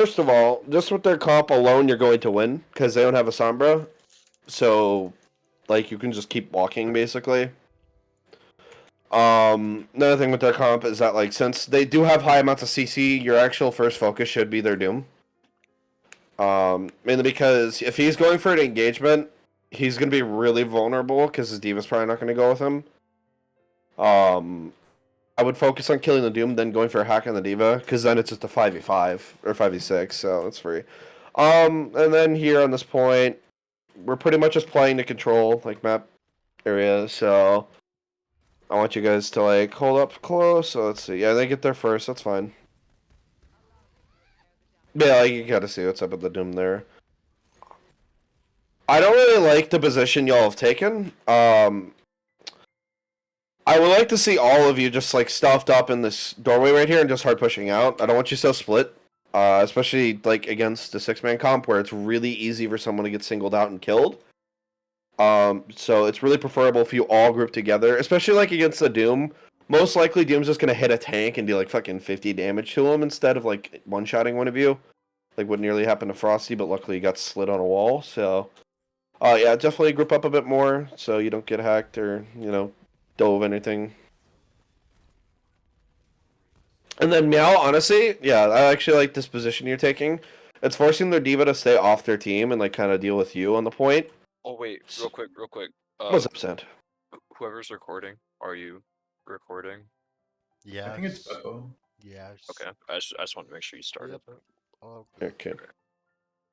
First of all, just with their comp alone, you're going to win because they don't have a Sombra. So, like, you can just keep walking basically. Another thing with their comp is that, like, since they do have high amounts of CC, your actual first focus should be their Doom. Mainly because if he's going for an engagement, he's gonna be really vulnerable because his D.Va's probably not gonna go with him. I would focus on killing the Doom, then going for a hack on the D.Va, because then it's just a 5v5 or 5v6, so it's free. And then here on this point, we're pretty much just playing to control like map area, so I want you guys to like hold up close. So let's see. Yeah, they get there first. That's fine. Yeah, like, you gotta see what's up with the Doom there. I don't really like the position y'all have taken. I would like to see all of you just like stuffed up in this doorway right here and just hard pushing out. I don't want you so split, especially like against the 6-man comp where it's really easy for someone to get singled out and killed. So it's really preferable if you all group together, especially like against the Doom. Most likely, Doom's just gonna hit a tank and do like fucking 50 damage to him instead of like one-shotting one of you, like what nearly happened to Frosty. But luckily, he got slid on a wall. So, yeah, definitely group up a bit more so you don't get hacked or dove anything. And then Meow, honestly, yeah, I actually like this position you're taking. It's forcing their D.Va to stay off their team and like kind of deal with you on the point. Oh wait, real quick. What's up, Sand? Whoever's recording, are you recording? Yeah. I think it's Beppo. Yeah. Okay, I just wanted to make sure you started. Yep. Oh, Okay.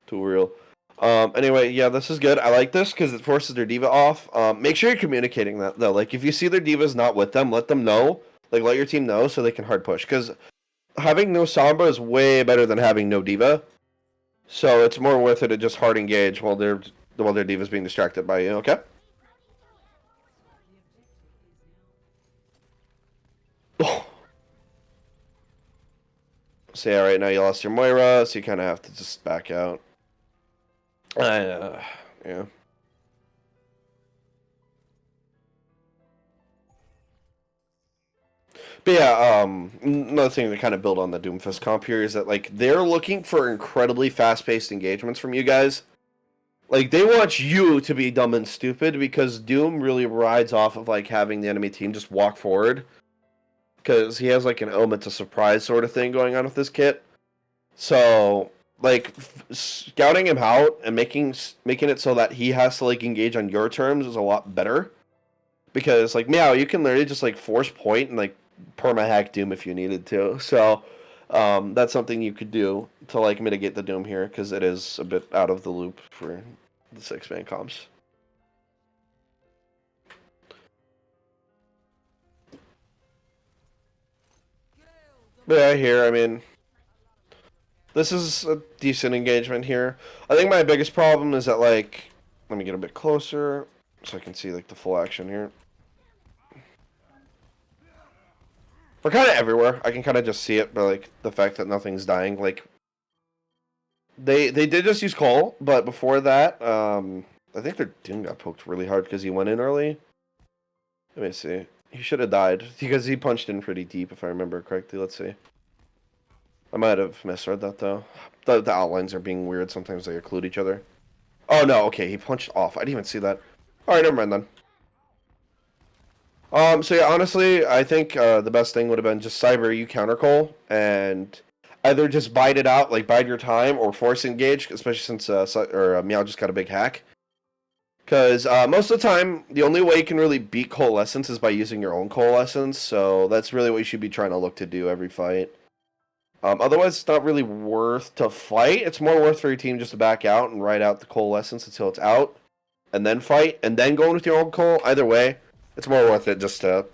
Too real. Anyway, yeah, this is good. I like this because it forces their D.Va off. Make sure you're communicating that though. Like, if you see their D.Va's not with them, let them know. Like, let your team know so they can hard push. Because having no Sombra is way better than having no D.Va. So it's more worth it to just hard engage while their D.Va's being distracted by you. Okay. So yeah, right now you lost your Moira, so you kind of have to just back out. Yeah. But yeah, another thing to kind of build on the Doomfist comp here is that like they're looking for incredibly fast-paced engagements from you guys. Like they want you to be dumb and stupid because Doom really rides off of like having the enemy team just walk forward. Because he has like an element to surprise sort of thing going on with this kit. So like scouting him out and making it so that he has to like engage on your terms is a lot better. Because like Meow, you can literally just like force point and like perma-hack Doom if you needed to. So that's something you could do to like mitigate the Doom here because it is a bit out of the loop for the 6-man comps. But yeah, here, I mean, this is a decent engagement here. I think my biggest problem is that like, let me get a bit closer so I can see like the full action here. We're kind of everywhere. I can kind of just see it, but like the fact that nothing's dying, like they did just use Cole, but before that, I think their Doom got poked really hard because he went in early. Let me see. He should have died because he punched in pretty deep, if I remember correctly. Let's see. I might have misread that though. The outlines are being weird. Sometimes they occlude each other. Oh no, okay, he punched off. I didn't even see that. All right, never mind then. So yeah, honestly, I think the best thing would have been just Cyber you counter Cole and either just bide it out, like bide your time, or force engage, especially since Meow just got a big hack. Because most of the time, the only way you can really beat Coalescence is by using your own Coalescence, so that's really what you should be trying to look to do every fight. Otherwise, it's not really worth to fight. It's more worth for your team just to back out and ride out the Coalescence until it's out, and then fight, and then go in with your own Coal. Either way, it's more worth it just to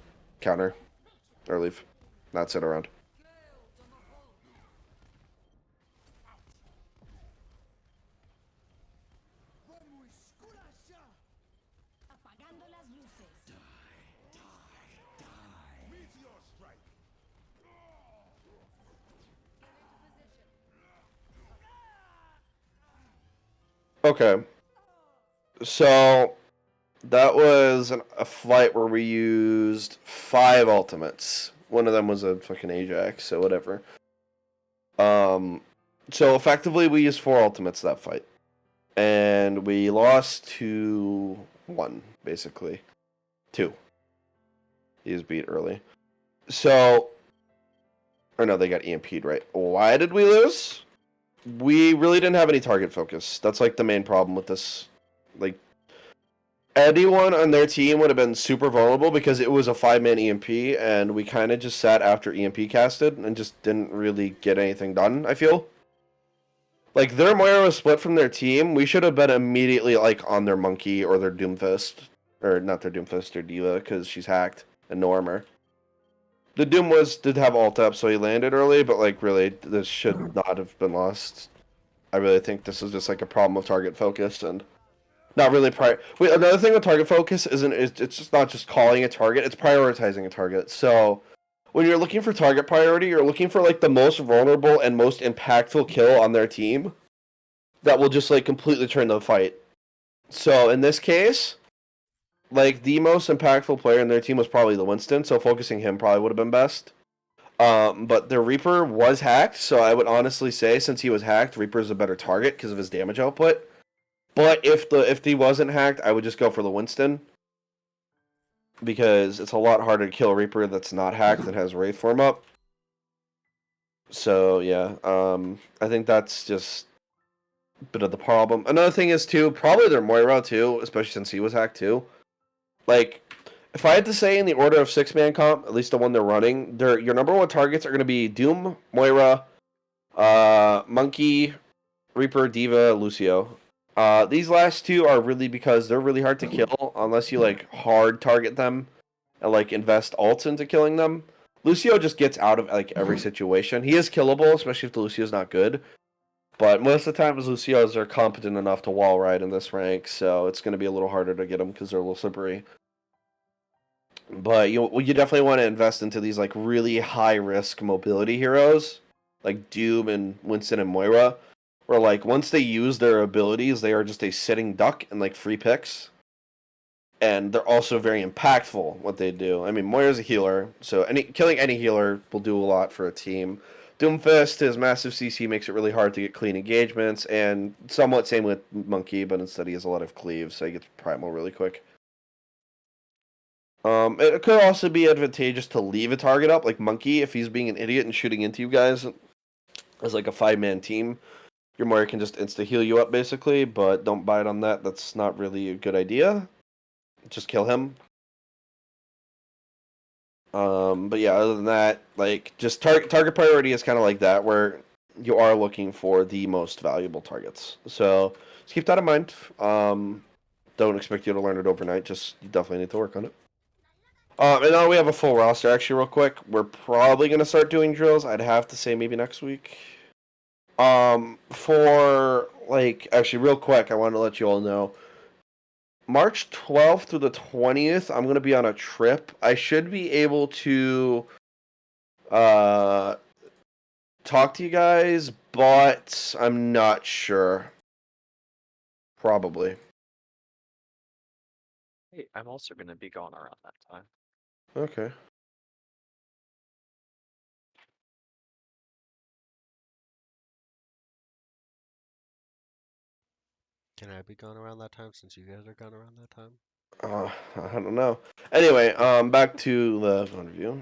counter or leave, not sit around. Okay. So that was a fight where we used 5 ultimates. One of them was a fucking Ajax, so whatever. So effectively, we used 4 ultimates that fight, and we lost to 1 basically, 2. He was beat early. So, or no, they got EMP'd, right? Why did we lose? We really didn't have any target focus. That's like the main problem with this. Like, anyone on their team would have been super vulnerable because it was a 5-man EMP, and we kind of just sat after EMP casted and just didn't really get anything done, I feel. Like, their Moira was split from their team. We should have been immediately, like, on their Monkey or their Doomfist. Or not their Doomfist, their D.Va, because she's hacked. And no armor. The Doom did have ult up, so he landed early, but, like, really, this should not have been lost. I really think this is just, like, a problem of target focus, and not really another thing with target focus is it's just not just calling a target, it's prioritizing a target. So when you're looking for target priority, you're looking for like the most vulnerable and most impactful kill on their team that will just like completely turn the fight. So in this case, like the most impactful player in their team was probably the Winston, so focusing him probably would have been best. But the Reaper was hacked, so I would honestly say since he was hacked, Reaper is a better target because of his damage output. But if he wasn't hacked, I would just go for the Winston. Because it's a lot harder to kill a Reaper that's not hacked that has Wraith form up. So yeah, I think that's just a bit of the problem. Another thing is too, probably their Moira too, especially since he was hacked too. Like, if I had to say in the order of 6-man comp, at least the one they're running, your number 1 targets are going to be Doom, Moira, Monkey, Reaper, D.Va, Lucio. These last 2 are really because they're really hard to kill unless you like hard target them and like invest ults into killing them. Lucio just gets out of like every situation. He is killable, especially if the Lucio's not good. But most of the time, Lucios are competent enough to wall ride in this rank, so it's going to be a little harder to get them because they're a little slippery. But you definitely want to invest into these like really high risk mobility heroes, like Doom and Winston and Moira. Where like once they use their abilities, they are just a sitting duck and like free picks. And they're also very impactful what they do. I mean, Moira's a healer, so killing any healer will do a lot for a team. Doomfist, his massive CC makes it really hard to get clean engagements, and somewhat same with Monkey, but instead he has a lot of cleave, so he gets primal really quick. It could also be advantageous to leave a target up, like Monkey, if he's being an idiot and shooting into you guys as like a 5-man team. Your Moira can just insta-heal you up, basically, but don't bite on that. That's not really a good idea. Just kill him. But yeah, other than that, like, just target priority is kind of like that, where you are looking for the most valuable targets. So, just keep that in mind. Don't expect you to learn it overnight. Just, you definitely need to work on it. And now we have a full roster, actually, real quick. We're probably going to start doing drills. I'd have to say maybe next week. For like actually real quick, I wanted to let you all know March 12th through the 20th, I'm gonna be on a trip. I should be able to talk to you guys, but I'm not sure. Probably. Hey, I'm also gonna be going around that time. Okay. Can I be gone around that time since you guys are gone around that time? I don't know. Anyway, back to the interview.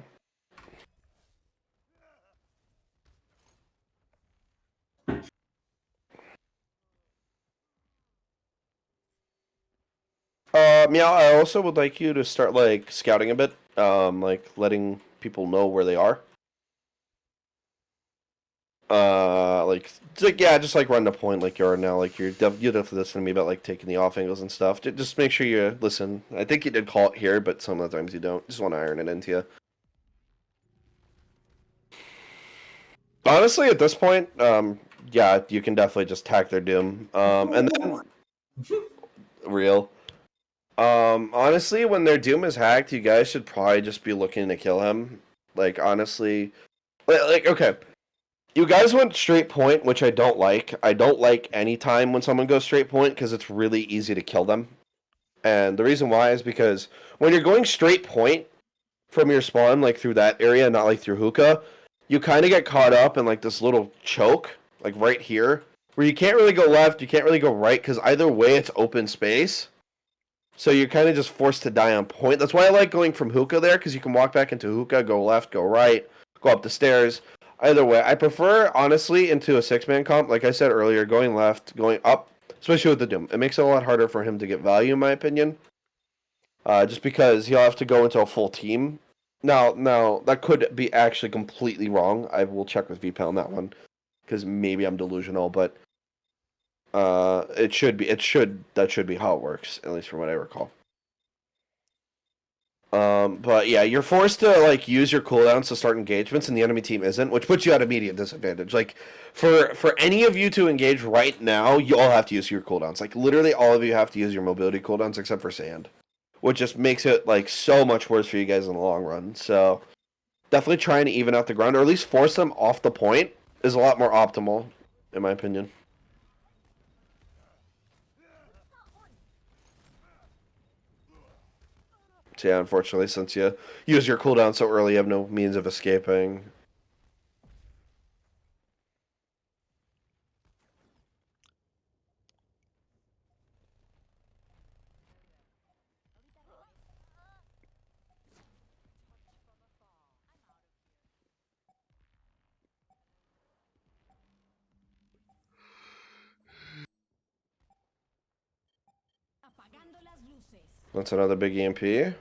Meow, I also would like you to start like scouting a bit, like letting people know where they are. Yeah, just like run the point like you are now. Like you definitely listening to me about like taking the off angles and stuff. Just make sure you listen. I think you did call it here, but some of the times you don't. Just want to iron it into you. Honestly, at this point, yeah, you can definitely just tack their doom. And then real. Honestly, when their doom is hacked, you guys should probably just be looking to kill him. Like honestly, like okay. You guys went straight point, which I don't like. I don't like any time when someone goes straight point because it's really easy to kill them. And the reason why is because when you're going straight point from your spawn, like through that area, not like through hookah, you kind of get caught up in like this little choke like right here, where you can't really go left, you can't really go right, because either way it's open space. So you're kind of just forced to die on point. That's why I like going from hookah there, because you can walk back into hookah, go left, go right, go up the stairs. Either way, I prefer, honestly, into a 6-man comp, like I said earlier, going left, going up, especially with the Doom. It makes it a lot harder for him to get value, in my opinion. Just because he'll have to go into a full team. Now that could be actually completely wrong. I will check with VPEL on that one, because maybe I'm delusional, but that should be how it works, at least from what I recall. But yeah, you're forced to like use your cooldowns to start engagements, and the enemy team isn't, which puts you at immediate disadvantage. Like for any of you to engage right now, you all have to use your cooldowns. Like literally, all of you have to use your mobility cooldowns except for Sand, which just makes it like so much worse for you guys in the long run. So definitely trying to even out the ground, or at least force them off the point, is a lot more optimal, in my opinion. So yeah, unfortunately, since you use your cooldown so early, you have no means of escaping. That's another big EMP.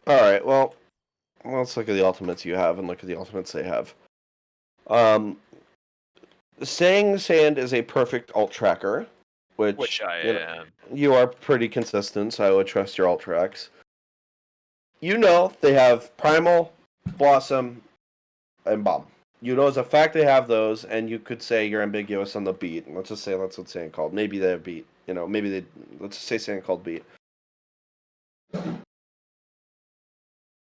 Alright, well, let's look at the ultimates you have and look at the ultimates they have. Saying Sand is a perfect ult tracker, which I you know, am. you are pretty consistent, so I would trust your ult tracks. You know they have Primal, Blossom, and Bomb. You know as a fact they have those, and you could say you're ambiguous on the beat. Let's just say that's what Sand called. Maybe they have beat. You know, maybe they. Let's just say Sand called beat.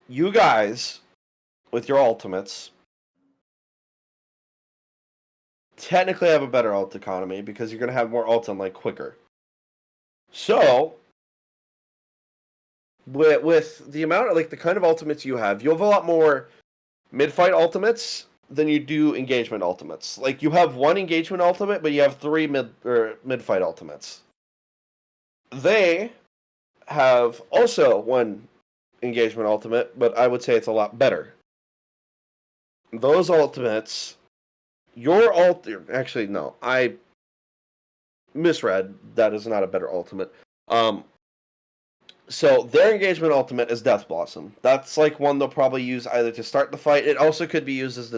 You guys, with your ultimates, technically have a better ult economy because you're going to have more ults on like quicker. So, with the amount of like the kind of ultimates you have a lot more mid-fight ultimates than you do engagement ultimates. Like you have one engagement ultimate, but you have 3 mid-fight ultimates. They have also one engagement ultimate, but I would say it's a lot better. Those ultimates, your ult, actually no, I misread. That is not a better ultimate. So their engagement ultimate is Death Blossom. That's like one they'll probably use either to start the fight. It also could be used as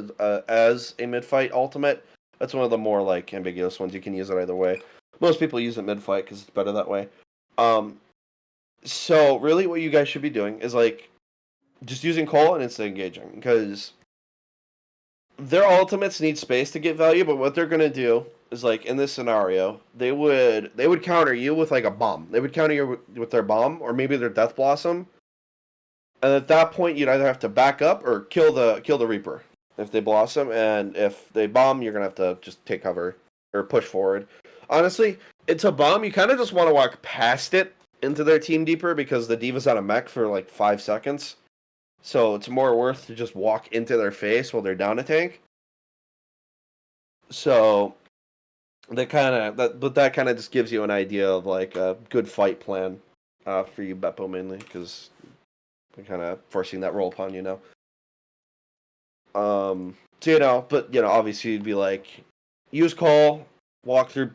a mid-fight ultimate. That's one of the more like ambiguous ones. You can use it either way. Most people use it mid-fight because it's better that way. So really, what you guys should be doing is like just using Cole and instant engaging, because their ultimates need space to get value. But what they're gonna do is like in this scenario, they would counter you with like a bomb. They would counter you with their bomb or maybe their Death Blossom. And at that point, you'd either have to back up or kill the Reaper if they blossom, and if they bomb, you're gonna have to just take cover or push forward. Honestly, it's a bomb. You kind of just want to walk past it into their team deeper because the D.Va's on a mech for like 5 seconds, so it's more worth to just walk into their face while they're down a tank. So that kind of just gives you an idea of like a good fight plan for you, Beppo, mainly because they're kind of forcing that role upon you now. So but obviously you'd be like, use call, walk through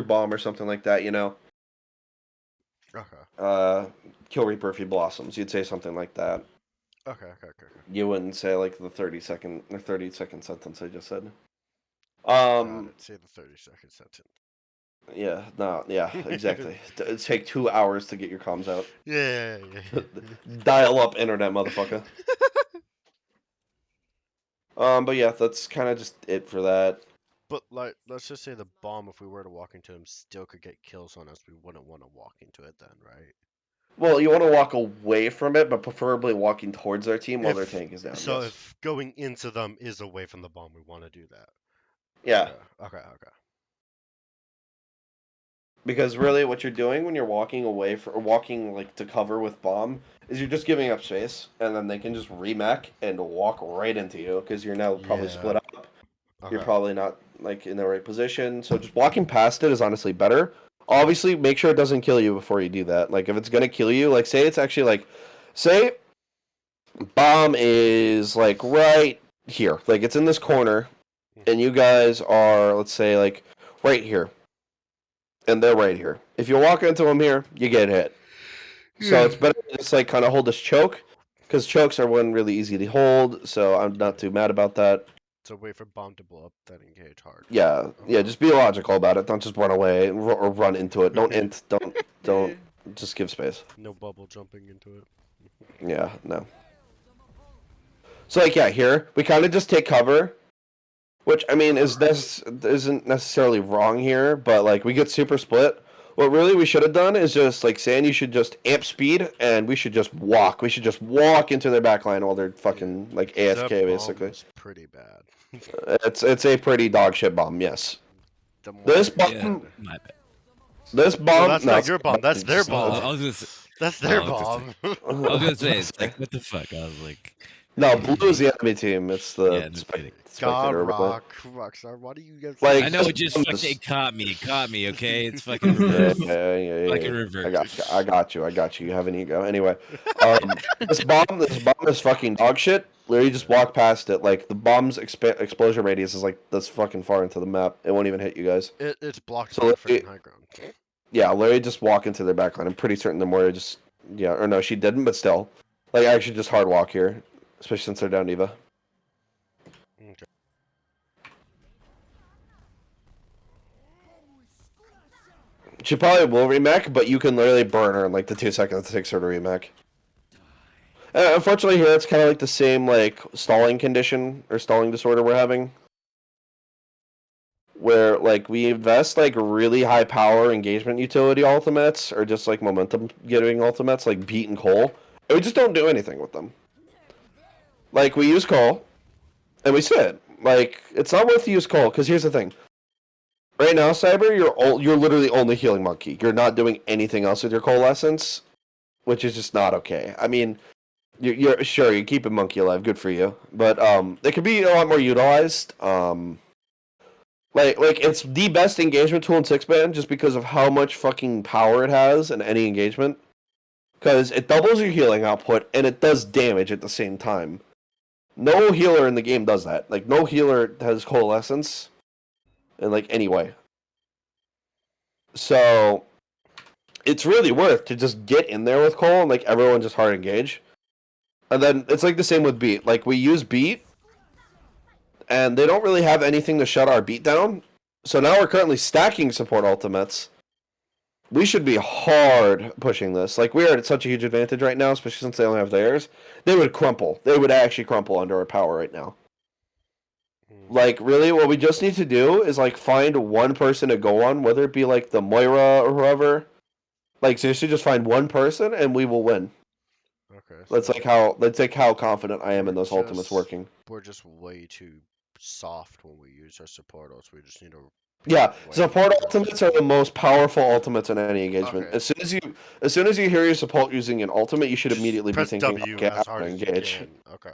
bomb or something like that. Okay. Kill Reaper if he blossoms. You'd say something like that. Okay. You wouldn't say like the 30-second sentence I just said. Got it. Say the 30-second sentence. Yeah, no, yeah, exactly. It'd take 2 hours to get your comms out. Yeah. Dial up internet, motherfucker. But yeah, that's kind of just it for that. But like, let's just say the bomb, if we were to walk into him, still could get kills on us. We wouldn't want to walk into it then, right? Well, you want to walk away from it, but preferably walking towards their team while their If tank is down. so, yes. if going into them is away from the bomb, we want to do that. Yeah, Okay. because really, what you're doing when you're walking away or walking like to cover with bomb is you're just giving up space, and then they can just remech and walk right into you because you're now probably Yeah. split up. You're Okay. probably not like in the right position, so just walking past it is honestly better. Obviously, make sure it doesn't kill you before you do that. Like if it's gonna kill you, like say it's actually like, say bomb is like right here, like it's in this corner, and you guys are, let's say, like right here, and they're right here. If you walk into them here, you get hit. So it's better to just like kind of hold this choke, because chokes are one really easy to hold. So I'm not too mad about that. So wait for bomb to blow up, then engage hard. Yeah, yeah. Just be logical about it. Don't just run away or run into it. Don't just give space. No bubble jumping into it. Yeah, no. So like yeah, here we kind of just take cover, which I mean isn't necessarily wrong here, but like we get super split. What really we should have done is just like saying you should just amp speed and we should just walk. We should just walk into their backline while they're fucking like AFK That basically. bomb is pretty bad. It's a pretty dog shit bomb, yes. The more This you bomb- get- Yeah, my bad. This No, bomb that's no, not your bomb. That's their I bomb. was gonna say, That's their Oh, bomb. I was gonna say, it's like, what the fuck? I was like, No, blue is the enemy team. It's the Yeah, no kidding. God, spectator. Rockstar, why do you guys Like- I know it just This- fucking caught me, okay? It's fucking Yeah, reverse. yeah. Fucking reverse. I got you. You have an ego. Anyway, this bomb is fucking dog shit. Literally, just walk past it. Like the bomb's explosion radius is like this fucking far into the map. It won't even hit you guys. It's blocked So by let freaking me- high ground. Yeah, literally just walk into their backline. I'm pretty certain the Moira just or no, she didn't, but still, like I actually just hard walk here, especially since they're down Eva. Okay. She probably will remech, but you can literally burn her in like the 2 seconds it takes her to remech. Unfortunately, here it's kind of like the same like stalling condition or stalling disorder we're having, where like we invest like really high power engagement utility ultimates or just like momentum getting ultimates like beat and Cole, and we just don't do anything with them. Like we use Cole, and we sit. Like it's not worth to use Cole because here's the thing. Right now, Cyber, you're literally only healing Monkey. You're not doing anything else with your Coalescence, which is just not okay. I mean, you're sure you're keeping Monkey alive. Good for you, but it could be a lot more utilized. Like it's the best engagement tool in 6-man just because of how much fucking power it has in any engagement. Because it doubles your healing output and it does damage at the same time. No healer in the game does that. Like no healer has Coalescence in like any way. So it's really worth to just get in there with Cole and like everyone just hard engage. And then it's like the same with Beat. Like we use Beat and they don't really have anything to shut our beat down. So now we're currently stacking support ultimates. We should be hard pushing this. Like we are at such a huge advantage right now, especially since they only have theirs. They would crumple. They would actually crumple under our power right now. Like really, what we just need to do is like find one person to go on, whether it be like the Moira or whoever. Like seriously, just find one person and we will win. Okay. That's so like how confident I am in those ultimates Just- working. we're just way too soft when we use our support ults. We just need to. Yeah, Wait. support ultimates are the most powerful ultimates in any engagement. Okay. As soon as you hear your support using an ultimate, you should immediately be Press thinking, W okay, as I'm hard gonna as you engage. can. Okay.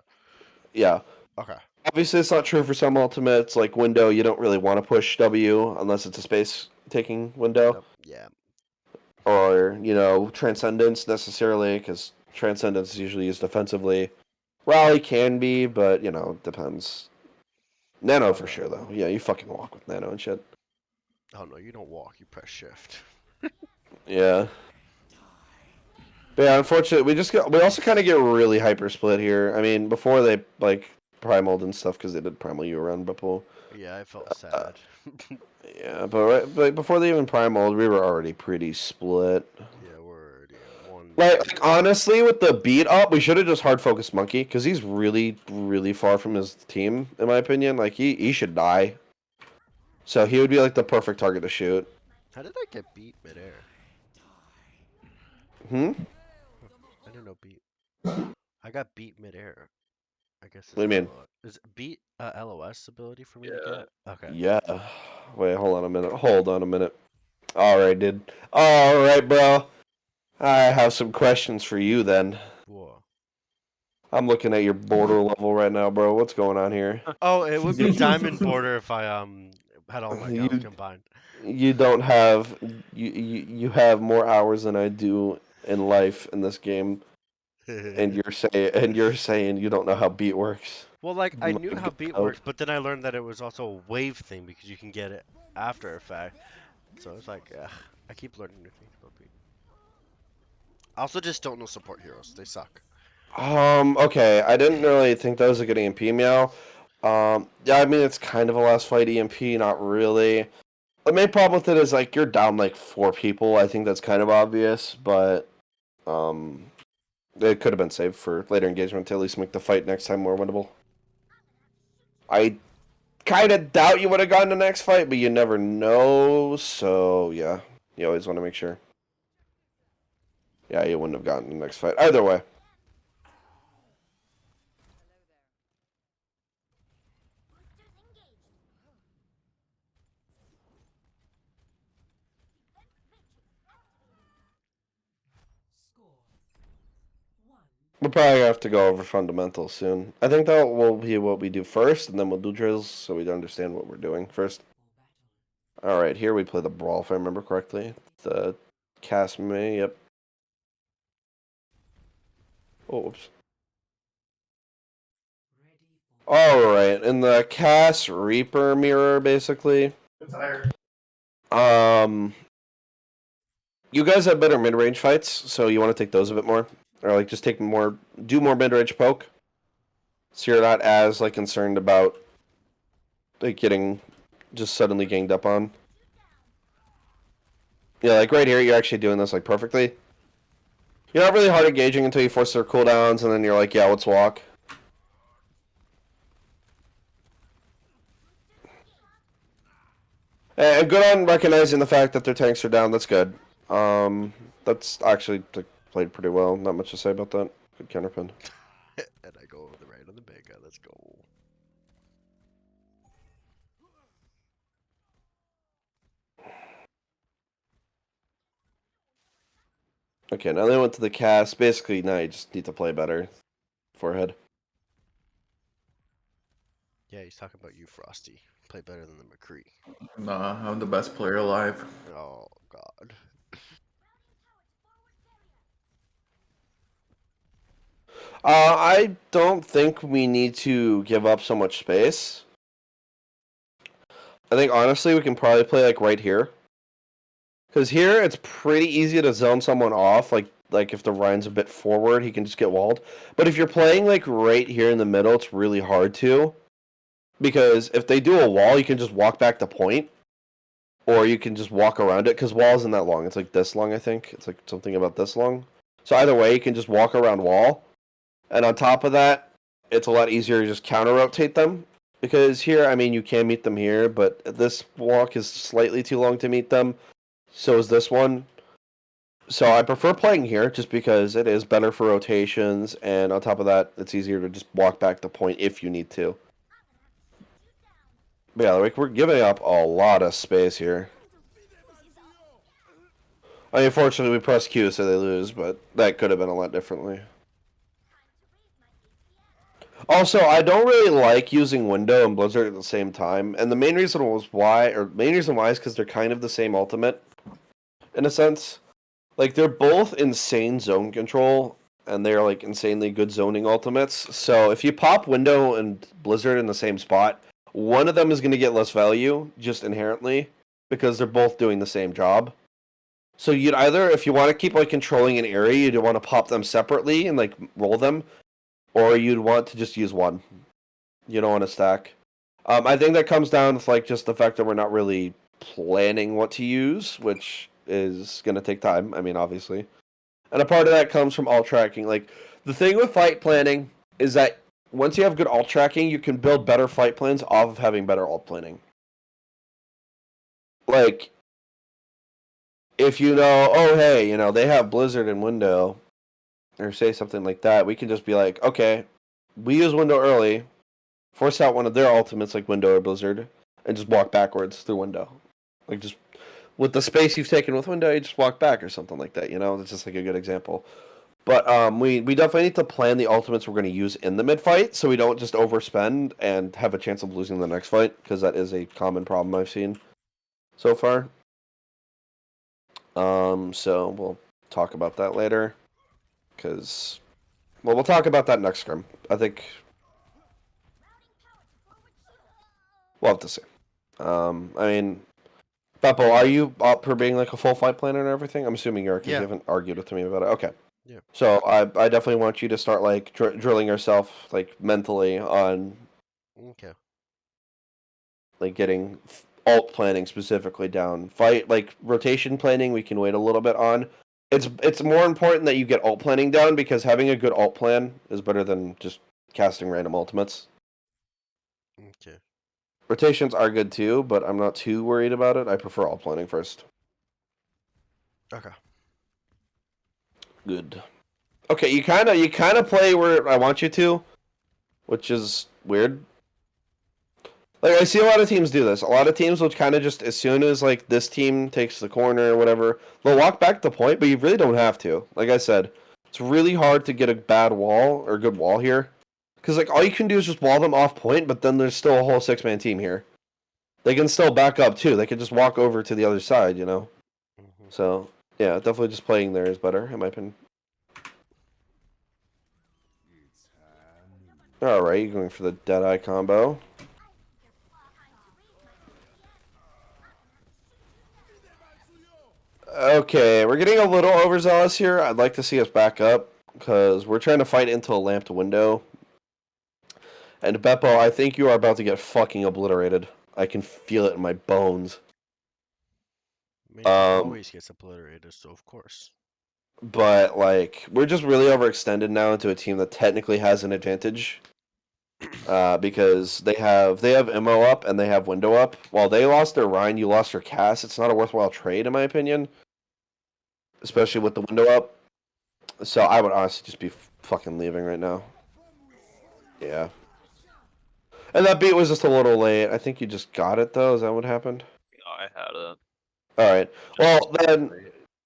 Yeah. Okay. Obviously, it's not true for some ultimates. Like window, you don't really want to push W unless it's a space taking window, Yep, Yeah. or transcendence necessarily, because transcendence is usually used defensively. Rally can be, but depends. Nano for sure though. Yeah, you fucking walk with Nano and shit. Oh no, you don't walk. You press shift. Yeah. But yeah, unfortunately, we also kind of get really hyper split here. I mean, before they like primaled and stuff because they did primal you around Bipple. Yeah, I felt sad. Yeah, but before they even primaled, we were already pretty split. Yeah, we're already at one. Like honestly, with the beat up, we should have just hard focused Monkey because he's really, really far from his team, in my opinion. Like he should die. So he would be like the perfect target to shoot. How did I get beat midair? Hmm. didn't know beat. I got beat midair. I guess. What do you mean? Is beat a LOS ability for me to Yeah. get? Okay. Yeah. Wait, hold on a minute. Hold on a minute. All right, dude. All right, bro. I have some questions for you then. Whoa. I'm looking at your border level right now, bro. What's going on here? Oh, it would be diamond border if I had all my You- accounts combined. You don't have you have more hours than I do in life in this game, and you're saying you don't know how beat works. Well, like I My knew how beat God. works, but then I learned that it was also a wave thing because you can get it after effect. So it's like, ugh, I keep learning new things about beat. I also just don't know support heroes. They suck. Okay. I didn't really think that was a good EMP meow. Yeah, I mean it's kind of a last fight EMP, not really. The main problem with it is like you're down like 4 people. I think that's kind of obvious, but it could have been saved for later engagement to at least make the fight next time more winnable. I kind of doubt you would have gotten the next fight, but you never know. So yeah, you always want to make sure. Yeah, you wouldn't have gotten the next fight either way. We'll probably have to go over fundamentals soon. I think that will be what we do first, and then we'll do drills so we understand what we're doing first. Alright, here we play the Brawl, if I remember correctly. The Cast May, yep. Oh, whoops. Alright, in the Cass Reaper mirror, basically. You guys have better mid-range fights, so you want to take those a bit more. Or, like, just take more, do more mid-range poke. So you're not as, like, concerned about, like, getting just suddenly ganged up on. Yeah, like, right here, you're actually doing this, like, perfectly. You're not really hard engaging until you force their cooldowns, and then you're like, yeah, let's walk. And good on recognizing the fact that their tanks are down. That's good. That's actually played pretty well. Not much to say about that. Good counterpin. And I go over the right on the big guy. Let's go. Okay, now they went to the cast. Basically, now you just need to play better. Forehead. Yeah, he's talking about you, Frosty. Play better than the McCree. Nah, I'm the best player alive. Oh God. I don't think we need to give up so much space. I think honestly we can probably play like right here. Because here it's pretty easy to zone someone off. Like if the Ryan's a bit forward, he can just get walled. But if you're playing like right here in the middle, it's really hard to. Because if they do a wall, you can just walk back to point. Or you can just walk around it. Because wall isn't that long. It's like this long, I think. It's like something about this long. So either way, you can just walk around wall. And on top of that, it's a lot easier to just counter-rotate them. Because here, I mean, you can meet them here, but this walk is slightly too long to meet them. So is this one. So I prefer playing here, just because it is better for rotations, and on top of that, it's easier to just walk back to point if you need to. But yeah, like, we're giving up a lot of space here. I mean, unfortunately, we press Q, so they lose, but that could have been a lot differently. Also, I don't really like using Window and Blizzard at the same time, and the main reason is because they're kind of the same ultimate, in a sense. Like, they're both insane zone control, and they're, like, insanely good zoning ultimates. So if you pop Window and Blizzard in the same spot, one of them is going to get less value, just inherently, because they're both doing the same job. So you'd either, if you want to keep, like, controlling an area, you'd want to pop them separately and, like, roll them, or you'd want to just use one. You don't want to stack. I think that comes down with, like, just the fact that we're not really planning what to use, which is going to take time, I mean, obviously. And a part of that comes from alt tracking. Like, the thing with fight planning is that once you have good alt tracking, you can build better fight plans off of having better alt planning. Like, if you know, oh, hey, you know, they have Blizzard and Window, or say something like that, we can just be like, okay, we use window early, force out one of their ultimates like window or blizzard, and just walk backwards through window. Like just with the space you've taken with window, you just walk back or something like that. You know, that's just like a good example. But we definitely need to plan the ultimates we're going to use in the mid fight, so we don't just overspend and have a chance of losing the next fight, because that is a common problem I've seen so far. So we'll talk about that later, because we'll talk about that next scrim. I think we'll have to see. I mean, Beppo, are you up for being like a full fight planner and everything? I'm assuming you are, because Yeah. you haven't argued with me about it. Okay. Yeah. So I definitely want you to start like drilling yourself like mentally on Okay. like getting alt planning specifically down. Fight like rotation planning we can wait a little bit on. It's more important that you get alt planning down, because having a good alt plan is better than just casting random ultimates. Okay. Rotations are good too, but I'm not too worried about it. I prefer alt planning first. Okay. Good. Okay, you kind of play where I want you to, which is weird. Like, I see a lot of teams do this. A lot of teams will kind of just, as soon as like this team takes the corner or whatever, they'll walk back to point, but you really don't have to. Like I said, it's really hard to get a bad wall or good wall here, because like all you can do is just wall them off point, but then there's still a whole 6-man team here. They can still back up too. They can just walk over to the other side, you know. Mhm. So yeah, definitely just playing there is better in my opinion. All right, you're going for the Deadeye combo. Okay, we're getting a little overzealous here. I'd like to see us back up, because we're trying to fight into a lamped window. And Beppo, I think you are about to get fucking obliterated. I can feel it in my bones. Maybe always gets obliterated, so of course. But like, we're just really overextended now into a team that technically has an advantage. Because they have MO up and they have window up. While they lost their Rhine, you lost your Cass. It's not a worthwhile trade in my opinion, especially with the window up. So I would honestly just be fucking leaving right now. Yeah. And that beat was just a little late. I think you just got it though. Is that what happened? I had it. All right. Well then,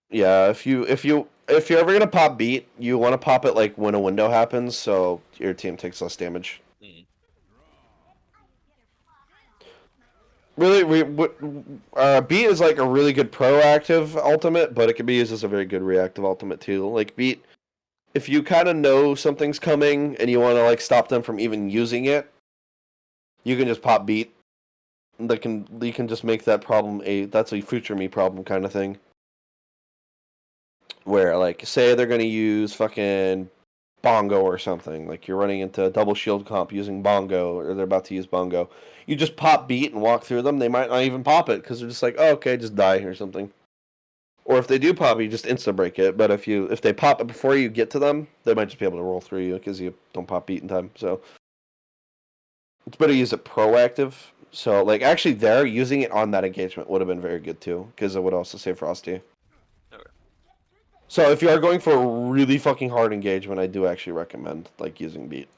yeah. If you're ever gonna pop beat, you want to pop it like when a window happens, so your team takes less damage. Really, beat is like a really good proactive ultimate, but it can be used as a very good reactive ultimate too. Like beat, if you kind of know something's coming and you want to like stop them from even using it, you can just pop beat. You can just make that problem that's a future me problem kind of thing. Where like say they're gonna use fucking Bongo or something, like you're running into a double shield comp using Bongo, or they're about to use Bongo. You just pop beat and walk through them. They might not even pop it because they're just like, oh, okay, just die or something. Or if they do pop, you just insta break it. But if they pop it before you get to them, they might just be able to roll through you because you don't pop beat in time. So it's better to use it proactive. So like actually, there using it on that engagement would have been very good too, because it would also save Frosty. Okay. So if you are going for a really fucking hard engagement, I do actually recommend like using beat.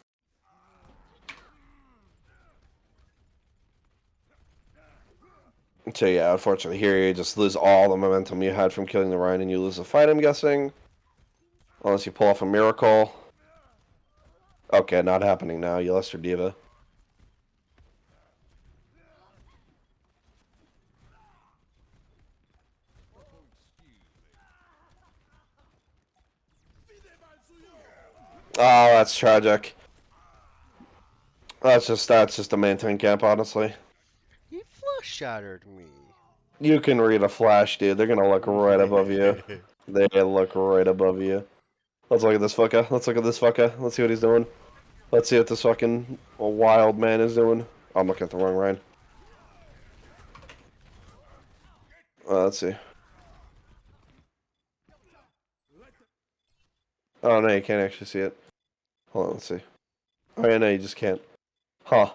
So yeah, unfortunately here you just lose all the momentum you had from killing the Rhine and you lose the fight, I'm guessing. Unless you pull off a miracle. Okay, not happening now. You lost your diva. Oh, that's tragic. That's just a maintain camp, honestly. He flush shattered me. You can read a flash, dude. They're gonna look right above you. They look right above you. Let's look at this fucker. Let's look at this fucker. Let's see what he's doing. Let's see what this fucking wild man is doing. Oh, I'm looking at the wrong Rhine. Let's see. Oh, no, you can't actually see it. Hold on, let's see. Oh, yeah, no, you just can't. Huh.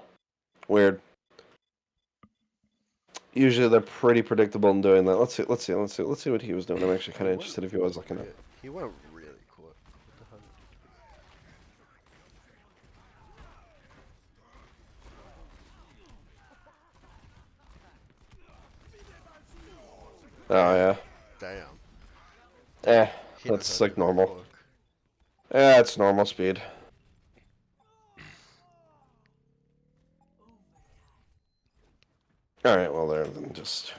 Weird. Usually they're pretty predictable in doing that. Let's see what he was doing. I'm actually kind of interested if he was looking at. He went really quick with the 100. Oh yeah. Damn. Eh, He knows that's how to like do that normal. book. Yeah, it's normal speed. Alright, well there, then just...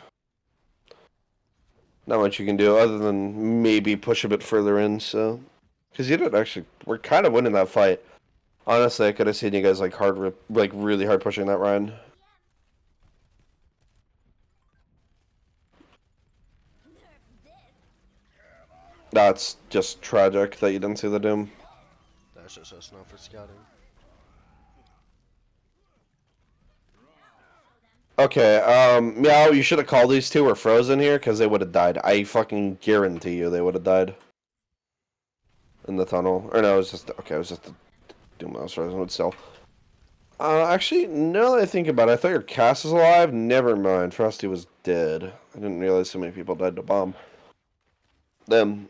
Not much you can do other than maybe push a bit further in, so... Because you did actually... We're kind of winning that fight. Honestly, I could have seen you guys like really hard pushing that Ryan. That's just tragic that you didn't see the Doom. That's just us now for scouting. Okay, Meow, you should have called these two were frozen here, because they would have died. I fucking guarantee you they would have died. In the tunnel. Or no, it was just... Okay, it was just the Doom that was frozen itself. Actually, now that I think about it, I thought your cast was alive. Never mind, Frosty was dead. I didn't realize so many people died to bomb.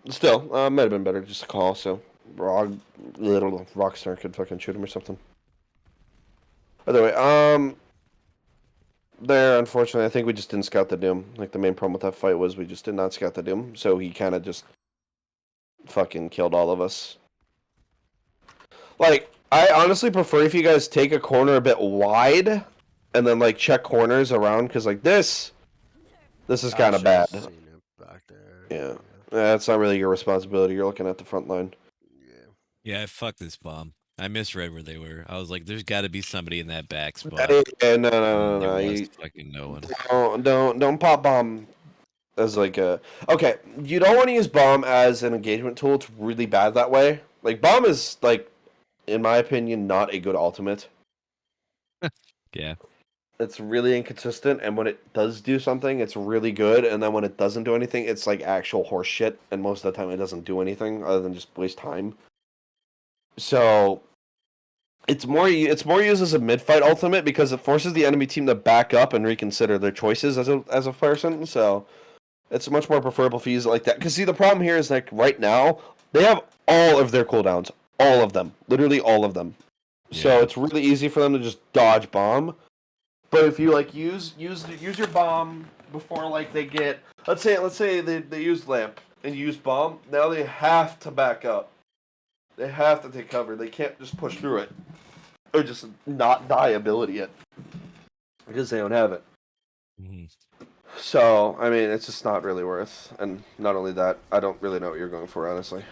Still, might have been better just to call, so... Little Rockstar could fucking shoot him or something. Either way, there, unfortunately, I think we just didn't scout the Doom. Like, the main problem with that fight was we just did not scout the Doom, so he kind of just fucking killed all of us. Like, I honestly prefer if you guys take a corner a bit wide, and then, like, check corners around, because, like, this is kind of bad. Seen it back there. Yeah. That's not really your responsibility. You're looking at the front line. Yeah. Yeah, fuck this bomb. I misread where they were. I was like, there's got to be somebody in that back spot. Yeah, no, And there was You, fucking no one. don't pop bomb as like a... Okay, you don't want to use bomb as an engagement tool. It's really bad that way. Like, bomb is, like, in my opinion, not a good ultimate. Yeah. It's really inconsistent, and when it does do something, it's really good, and then when it doesn't do anything, it's like actual horse shit, and most of the time it doesn't do anything other than just waste time. So it's more used as a mid-fight ultimate because it forces the enemy team to back up and reconsider their choices as a person. So it's much more preferable if you use it like that. Because see, the problem here is like right now they have all of their cooldowns, all of them, literally all of them. So Yeah. it's really easy for them to just dodge bomb. But if you like use your bomb before like they get, let's say they use lamp and use bomb, now they have to back up. They have to take cover. They can't just push through it. Or just not die ability yet. Because they don't have it. Mhm. So, I mean, it's just not really worth. And not only that, I don't really know what you're going for, honestly.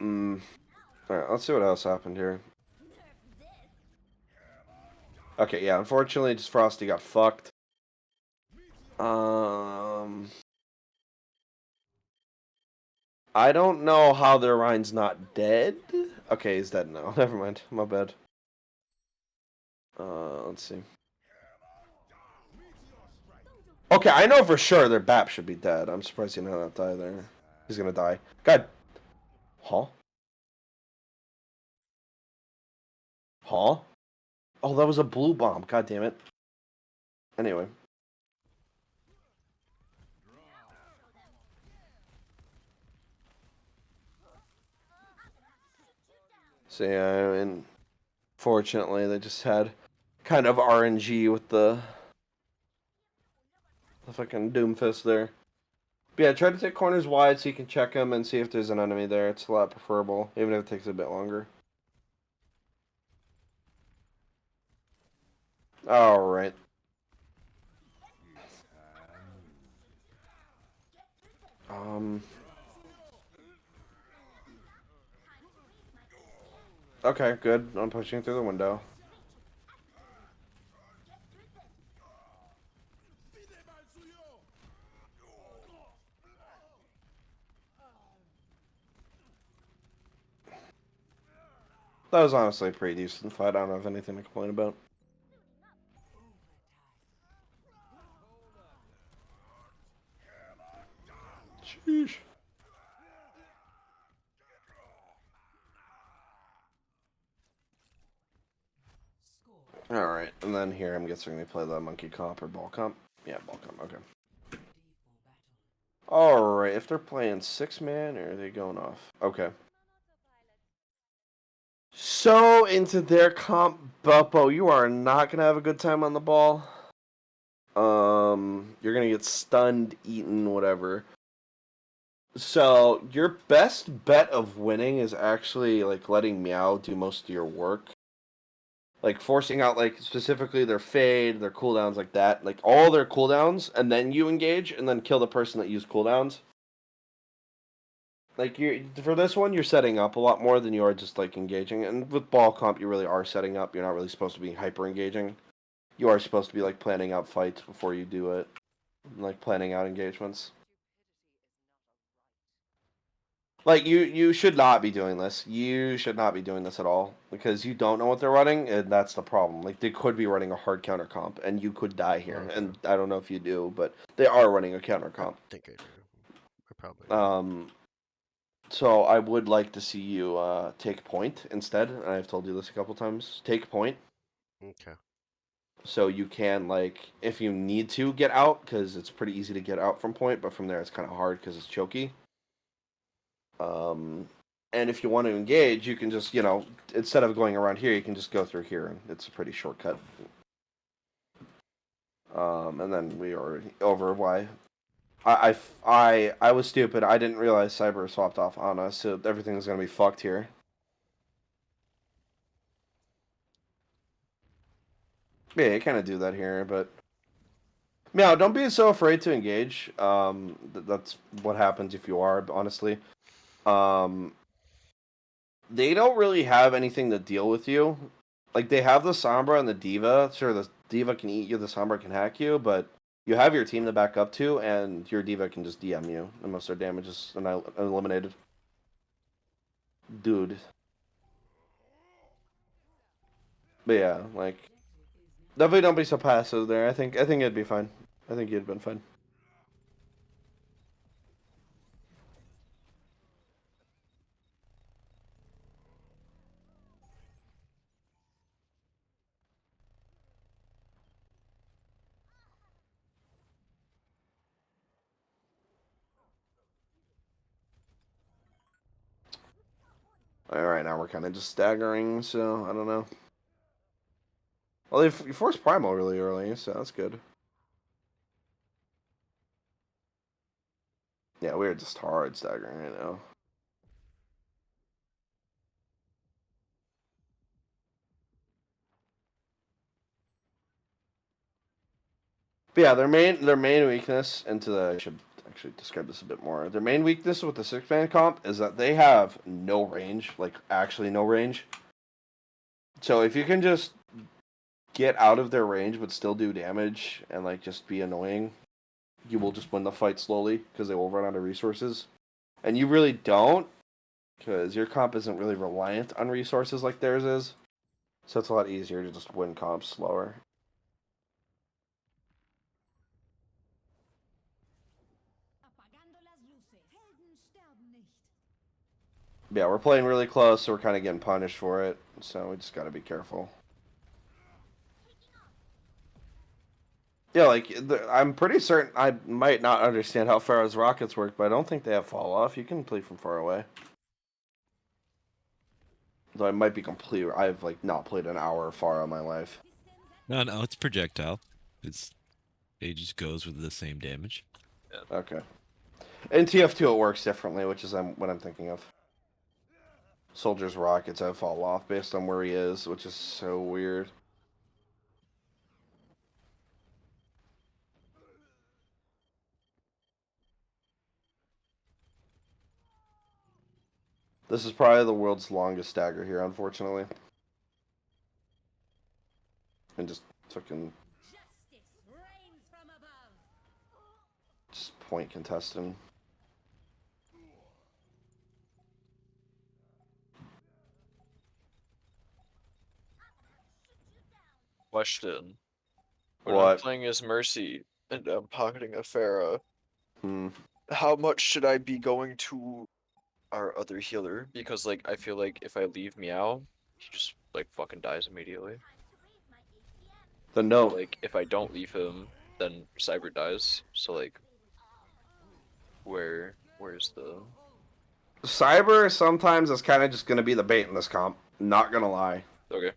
Alright, let's see what else happened here. Okay, yeah, unfortunately, just Frosty got fucked. I don't know how their Ryan's not dead. Okay, he's dead now. Never mind. My bad. Let's see. Okay, I know for sure their BAP should be dead. I'm surprised he did not die there. He's gonna die. God. Huh? Huh? Oh, that was a blue bomb. God damn it. Anyway. So yeah, I mean, fortunately, they just had kind of RNG with the fucking Doomfist there. But yeah, try to take corners wide so you can check them and see if there's an enemy there. It's a lot preferable, even if it takes a bit longer. Alright. Okay, good. I'm pushing through the window. That was honestly a pretty decent fight. I don't have anything to complain about. Sheesh. Alright, and then here I'm guessing they play the monkey comp or ball comp. Yeah, ball comp, okay. Alright, if they're playing 6-man or are they going off? Okay. so into their comp, Buppo, you are not gonna have a good time on the ball. You're gonna get stunned, eaten, whatever. So your best bet of winning is actually like letting Meow do most of your work. Like forcing out like specifically their fade, their cooldowns like that. Like all their cooldowns, and then you engage and then kill the person that used cooldowns. Like you for this one, you're setting up a lot more than you are just like engaging. And with ball comp, you really are setting up. You're not really supposed to be hyper engaging. You are supposed to be like planning out fights before you do it, like planning out engagements. Like you should not be doing this. You should not be doing this at all because you don't know what they're running, and that's the problem. Like they could be running a hard counter comp, and you could die here. Okay. And I don't know if you do, but they are running a counter comp. I think I do. I probably do. So I would like to see you take point instead. And I've told you this a couple times. Take point, Okay. so you can like if you need to get out because it's pretty easy to get out from point, but from there it's kind of hard because it's choky. And if you want to engage, you can just instead of going around here, you can just go through here, and it's a pretty shortcut. And then we are over why. I was stupid. I didn't realize Cyber swapped off on us, so everything's gonna be fucked here. Yeah, you kind of do that here, but Meow, don't be so afraid to engage. That's what happens if you are, honestly. They don't really have anything to deal with you. Like they have the Sombra and the D.Va. Sure, the D.Va can eat you, the Sombra can hack you, but you have your team to back up to, and your D.Va can just DM you, and most of their damage is eliminated. Dude. But yeah, like definitely don't be so passive there. I think it'd be fine. I think you'd been fine. Alright, now we're kind of just staggering, so I don't know. Well, you forced Primal really early, so that's good. Yeah, we're just hard staggering right now. But yeah, their main weakness into the I should actually describe this a bit more. Their main weakness with the 6-man comp is that they have no range, like actually no range. So if you can just get out of their range but still do damage and like just be annoying, you will just win the fight slowly because they will run out of resources. And you really don't, because your comp isn't really reliant on resources like theirs is. So it's a lot easier to just win comps slower. Yeah, we're playing really close, so we're kind of getting punished for it. So we just got to be careful. Yeah, like I'm pretty certain I might not understand how Pharaoh's rockets work, but I don't think they have fall off. You can play from far away. Though I might be complete. I've like not played an hour far in my life. No, it's projectile. It just goes with the same damage. Okay. In TF2 it works differently, which is what I'm thinking of. Soldier's rockets have fall off based on where he is, which is so weird. This is probably the world's longest stagger here, unfortunately. And just fucking just point contesting. Question. When I'm What? playing as Mercy and I'm pocketing a Pharah, Hmm. how much should I be going to our other healer? Because like I feel like if I leave Meow, he just like fucking dies immediately. The note. Like if I don't leave him, then Cyber dies. So like where's the Cyber sometimes is kind of just going to be the bait in this comp. Not going to lie. Okay.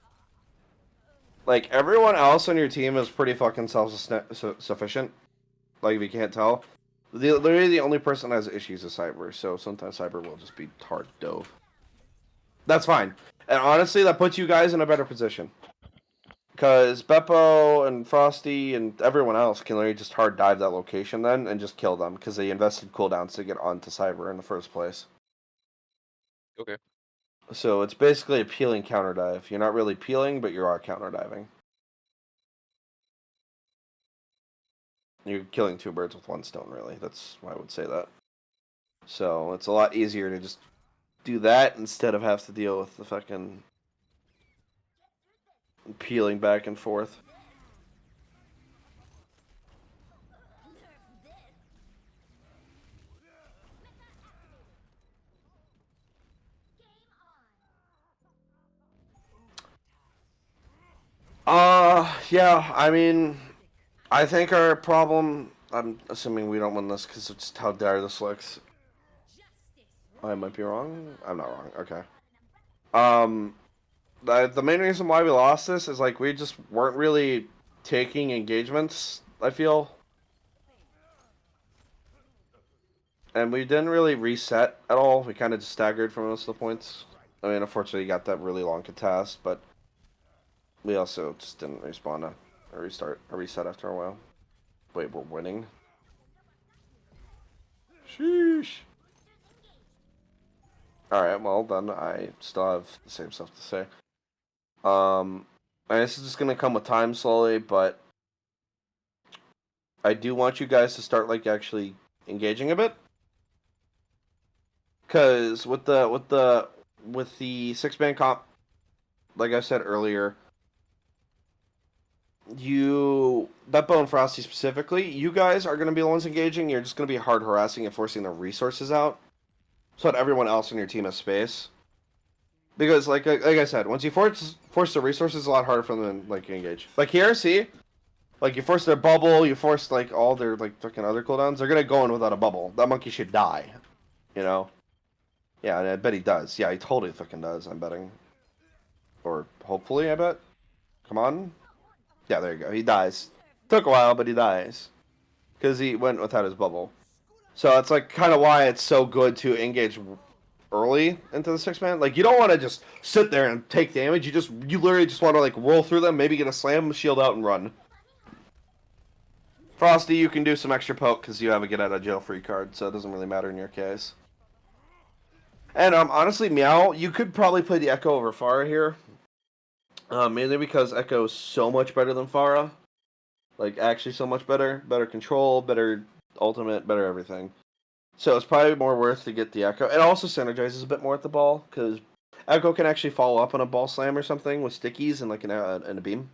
Like, everyone else on your team is pretty fucking self-sufficient. Like, if you can't tell. Literally the only person that has issues is Cyber, so sometimes Cyber will just be hard dove. That's fine. And honestly, that puts you guys in a better position. Because Beppo and Frosty and everyone else can literally just hard dive that location then and just kill them because they invested cooldowns to get onto Cyber in the first place. Okay. So it's basically a peeling counter dive. You're not really peeling, but you are counter diving. You're killing two birds with one stone, really. That's why I would say that. So it's a lot easier to just do that instead of have to deal with the fucking peeling back and forth. Yeah, I mean, I think our problem, I'm assuming we don't win this because of just how dire this looks. I might be wrong. I'm not wrong. Okay. The main reason why we lost this is like we just weren't really taking engagements, I feel. And we didn't really reset at all. We kind of just staggered for most of the points. I mean, unfortunately, you got that really long contest, but we also just didn't respawn a reset after a while. Wait, we're winning? Sheesh. Alright, well then I still have the same stuff to say. And this is just gonna come with time slowly, but I do want you guys to start like actually engaging a bit. Cause with the 6-man comp, like I said earlier, Beppo and Frosty specifically, you guys are going to be the ones engaging. You're just going to be hard harassing and forcing the resources out so that everyone else in your team has space. Because, like I said, once you force the resources, it's a lot harder for them to, like, engage. Like here, see? Like, you force their bubble, you force, like, all their, like, fucking other cooldowns. They're going to go in without a bubble. That monkey should die. You know? Yeah, and I bet he does. Yeah, he totally fucking does, I'm betting. Or, hopefully, I bet. Come on. Yeah, there you go. He dies. Took a while, but he dies. Because he went without his bubble. So that's like kind of why it's so good to engage early into the 6-man. Like, you don't want to just sit there and take damage. You literally just want to like roll through them, maybe get a slam, shield out, and run. Frosty, you can do some extra poke because you have a get out of jail free card, so it doesn't really matter in your case. And honestly, Meow, you could probably play the Echo over Pharah here. Mainly because Echo is so much better than Pharah. Like, actually so much better. Better control, better ultimate, better everything. So it's probably more worth to get the Echo. It also synergizes a bit more with the ball, because Echo can actually follow up on a ball slam or something with stickies and like and a beam.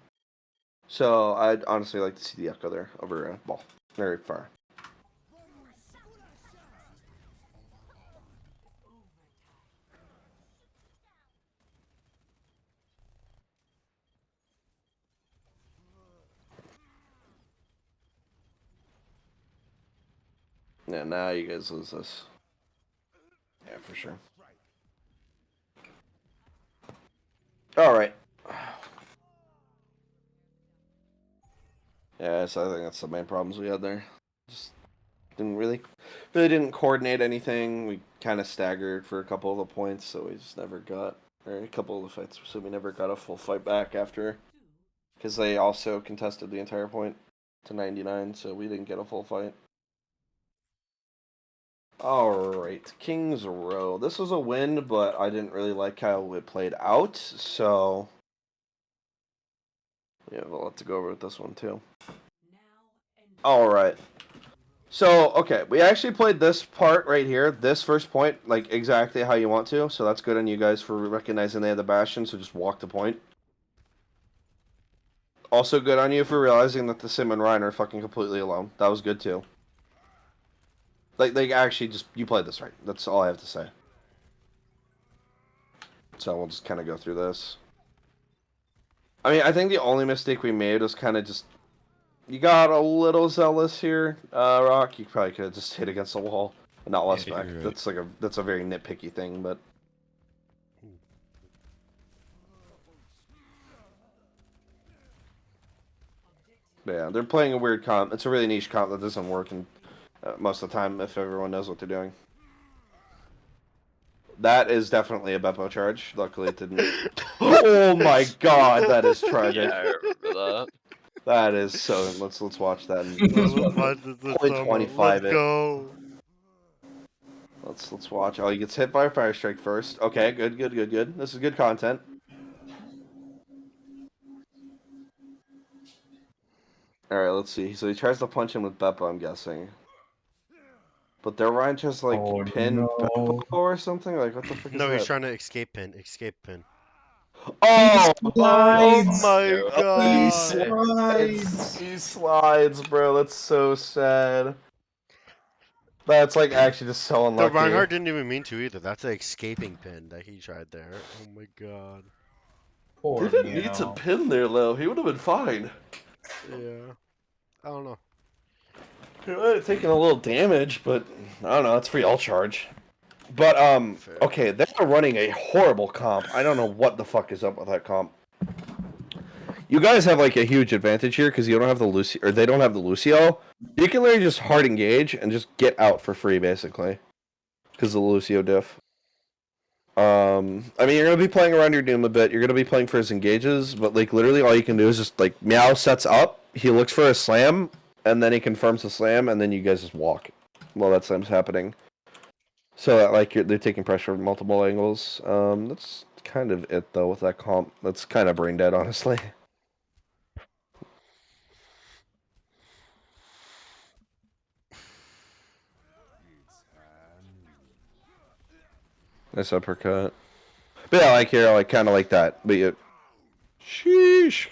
So I'd honestly like to see the Echo there over ball. Very far. Yeah, now you guys lose this. Yeah, for sure. Alright. Yeah, so I think that's the main problems we had there. Just really didn't coordinate anything. We kind of staggered for a couple of the points, so we just never got, or a couple of the fights, so we never got a full fight back after. Because they also contested the entire point to 99, so we didn't get a full fight. Alright, King's Row. This was a win, but I didn't really like how it played out, so we have a lot to go over with this one, too. Alright. So, okay, we actually played this part right here, this first point, like, exactly how you want to, so that's good on you guys for recognizing they had the Bastion, so just walk the point. Also good on you for realizing that the Sim and Ryan are fucking completely alone. That was good, too. Like, they actually just, you played this right. That's all I have to say. So we'll just kind of go through this. I mean, I think the only mistake we made was kind of just, you got a little zealous here, Rock. You probably could have just hit against the wall. not less Yeah, back. you're right. That's a very nitpicky thing, but yeah, they're playing a weird comp. It's a really niche comp that doesn't work in, most of the time if everyone knows what they're doing. That is definitely a Beppo charge. Luckily, it didn't. Oh my god, that is tragic. Yeah, I remember that. That is so. Let's watch that. And Let's watch this Play summer. 25 Let's it. go. let's watch. Oh, he gets hit by a fire strike first. Okay, good. This is good content. All right, let's see. So he tries to punch him with Beppo, I'm guessing. But their Ryan just like Oh, pin no. Beppo or something. Like what the fuck is No, that? he's trying to escape pin. Escape pin. Oh, Oh Slides! my Yo, He god. slides! he slides, bro. That's so sad. That's like actually just so The unlucky. Reinhardt didn't even mean to either. That's an escaping pin that he tried there. Oh my god. Poor Didn't need to Meow. pin there, though. He would have been fine. Yeah. I don't know. He might have taken a little damage, but I don't know. It's free all charge. But Fair. okay, they're running a horrible comp. I don't know what the fuck is up with that comp. You guys have like a huge advantage here because you don't have the Lucio, or they don't have the Lucio. You can literally just hard engage and just get out for free, basically, because of the Lucio diff. I mean, you're gonna be playing around your Doom a bit. You're gonna be playing for his engages, but like literally all you can do is just like Meow sets up. He looks for a slam, and then he confirms the slam, and then you guys just walk while that slam's happening. So that like they're taking pressure from multiple angles. That's kind of it though with that comp. That's kind of brain dead, honestly. Nice uppercut. But yeah, like here, I like kind of like that. But you, sheesh,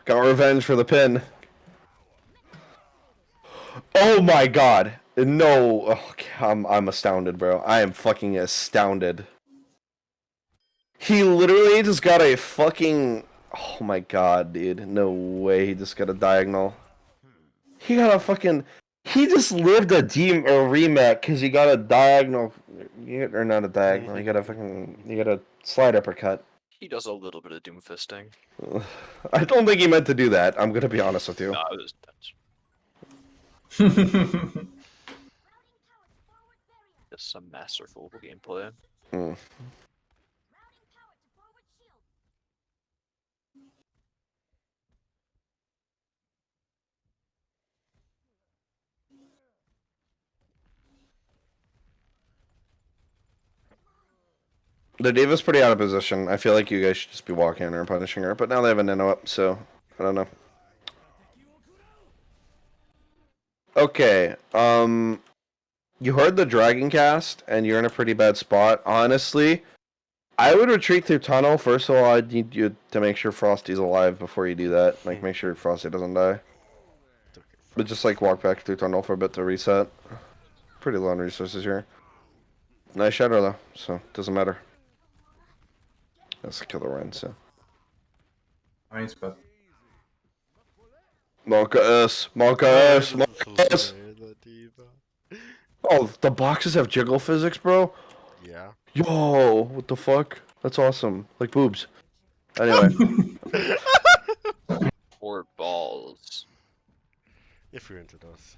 got revenge for the pin. Oh my god, no! Oh, I'm astounded, bro. I am fucking astounded. He literally just got a fucking. Oh my god, dude! No way, he just got a diagonal. He got a fucking. He just lived a rematch because he got a diagonal, or not a diagonal. He got a fucking. He got a slide uppercut. He does a little bit of doom fisting. I don't think he meant to do that. I'm gonna be honest with you. No, it was just some masterful gameplay. Hmm. The Diva's pretty out of position. I feel like you guys should just be walking her and punishing her, but now they have a Nano up, so I don't know. Okay, you heard the Dragon cast, and you're in a pretty bad spot. Honestly, I would retreat through tunnel. First of all, I need you to make sure Frosty's alive before you do that. Like, make sure Frosty doesn't die. But just like walk back through tunnel for a bit to reset. Pretty low on resources here. Nice shadow though, so doesn't matter. Let's kill the Ryan, so. Nice, but Marcus! Marcus! Marcus! Oh, the boxes have jiggle physics, bro? Yeah. Yo, what the fuck? That's awesome. Like boobs. Anyway. Or balls. If you're into those.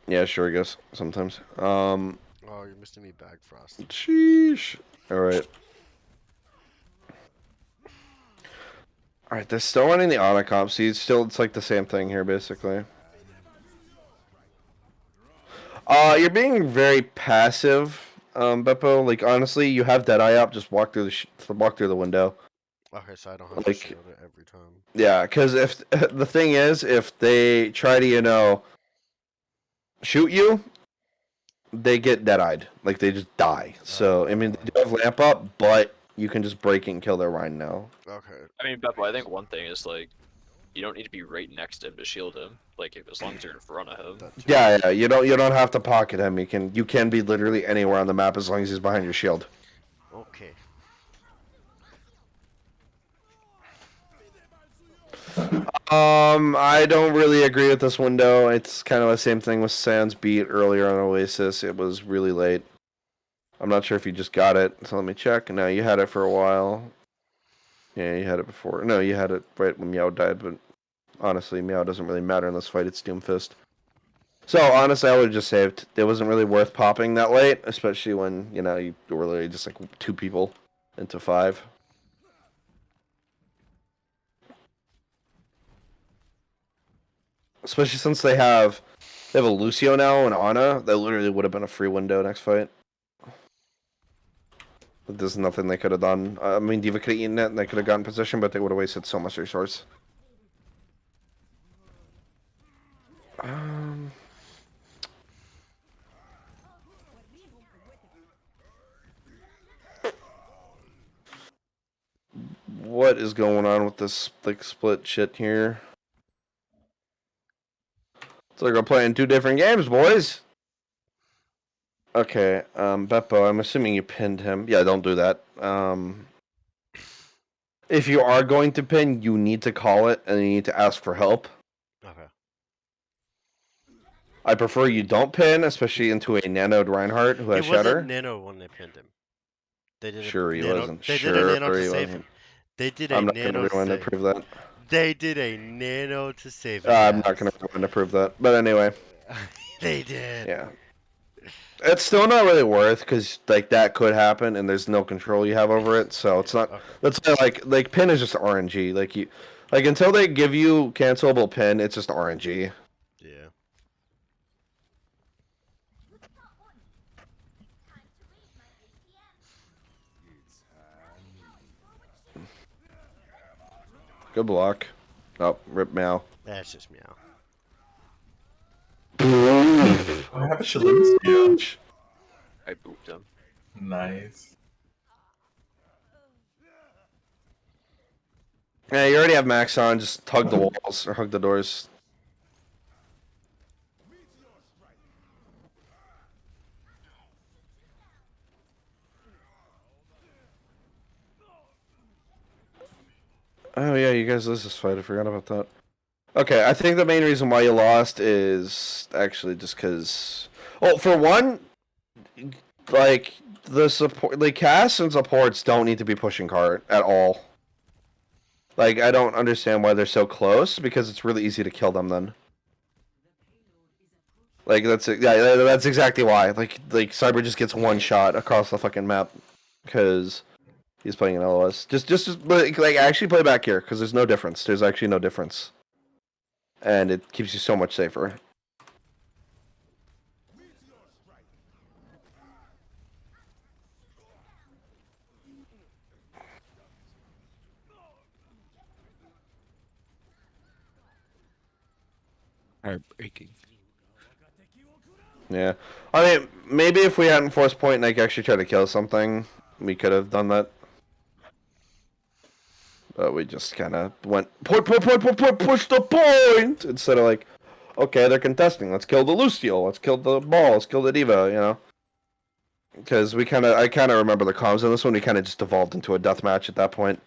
Yeah, sure, I guess. Sometimes. Oh, you're missing me back, Frost. Sheesh. Alright. Alright, they're still running the auto comp, see, it's like the same thing here, basically. You're being very passive, Beppo. Like, honestly, you have Deadeye up, just walk through the window. Okay, so I don't have Like- to shield it every time. Yeah, because if the thing is, if they try to, shoot you, they get dead-eyed. Like, they just die. So, I mean, they do have lamp up, but you can just break it and kill their Rhine now. Okay. I mean, Beppo, I think one thing is like, you don't need to be right next to him to shield him. Like, as long as you're in front of him. That too. Yeah, you don't have to pocket him. You can be literally anywhere on the map as long as he's behind your shield. Okay. I don't really agree with this window. It's kind of the same thing with Sans beat earlier on Oasis. It was really late. I'm not sure if you just got it, so let me check. No, you had it for a while. Yeah, you had it before. No, you had it right when Meow died, but honestly, Meow doesn't really matter in this fight. It's Doomfist. So honestly, I would have just saved. It wasn't really worth popping that late, especially when you were literally just like 2 people into 5. Especially since they have a Lucio now and Ana. That literally would have been a free window next fight. But there's nothing they could have done. I mean, Diva could have eaten it and they could have gotten position, but they would have wasted so much resource. What is going on with this like split shit here? It's like we're playing 2 different games, boys. Okay, Beppo, I'm assuming you pinned him. Yeah, don't do that. If you are going to pin, you need to call it and you need to ask for help. Okay. I prefer you don't pin, especially into a nanoed Reinhardt who has He wasn't Shatter. nano when they pinned him. They did Sure a he nano. wasn't. They did a Sure nano to he save wasn't. him. They did a I'm not going nano to rewind to save. prove that. They did a nano to save him. I'm not going to rewind to prove that. But anyway, They did. yeah. It's still not really worth because like that could happen and there's no control you have over it. So it's not. Okay. That's not like pin is just RNG. Like until they give you cancelable pin, it's just RNG. Yeah. Good block. Oh, rip Meow. That's just meow. I have a Shalinski. I booped him. Nice. Yeah, you already have Max on. Just hug the walls or hug the doors. Oh yeah, you guys lose this fight. I forgot about that. Okay, I think the main reason why you lost is actually just because. Well, for one, like the support, like casts and supports don't need to be pushing cart at all. Like I don't understand why they're so close because it's really easy to kill them then. Like that's exactly why. Like Cyber just gets one shot across the fucking map because he's playing an LOS. Just like actually play back here because there's no difference. There's actually no difference, and it keeps you so much safer. Heartbreaking. Yeah, I mean maybe if we hadn't forced point and like actually tried to kill something, we could have done that. But we just kind of went push the point instead of like, okay, they're contesting. Let's kill the Lucio. Let's kill the ball. Let's kill the Diva. You know, because I kind of remember the comms on this one. We kind of just evolved into a death match at that point.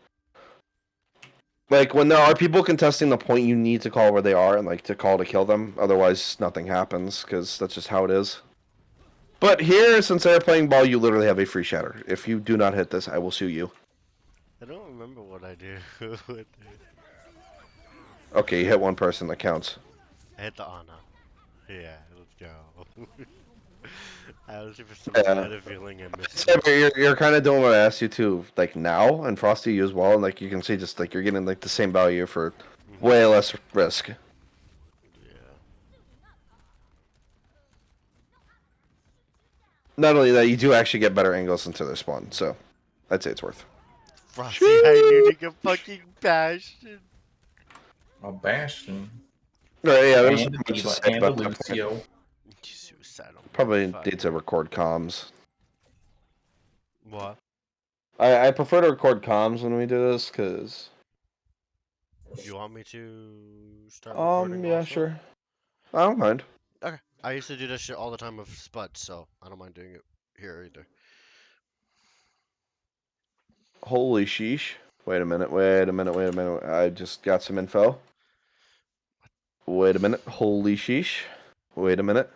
Like when there are people contesting the point, you need to call where they are and like to call to kill them. Otherwise, nothing happens because that's just how it is. But here, since they're playing ball, you literally have a free shatter. If you do not hit this, I will sue you. I don't remember what I do. Okay, you hit one person, that counts. I hit the Ana. Yeah, let's go. I was just some Yeah. kind of feeling I missed. So you're kind of doing what I asked you to, like now, and Frosty you as well. And like you can see, just like you're getting like the same value for way less risk. Yeah. Not only that, you do actually get better angles into their spawn, so I'd say it's worth. Frosty, I need a fucking bastion. A Bastion. Right, yeah, there's And not much to Diva say and a about that point. Lucio. Suicidal. Probably motherfucker. need to record comms. What? I prefer to record comms when we do this, cause You want me to start recording? yeah, also? sure. I don't mind. Okay. I used to do this shit all the time with Spud, so I don't mind doing it here either. Holy sheesh! Wait a minute! I just got some info. Wait a minute. Holy sheesh. Wait a minute.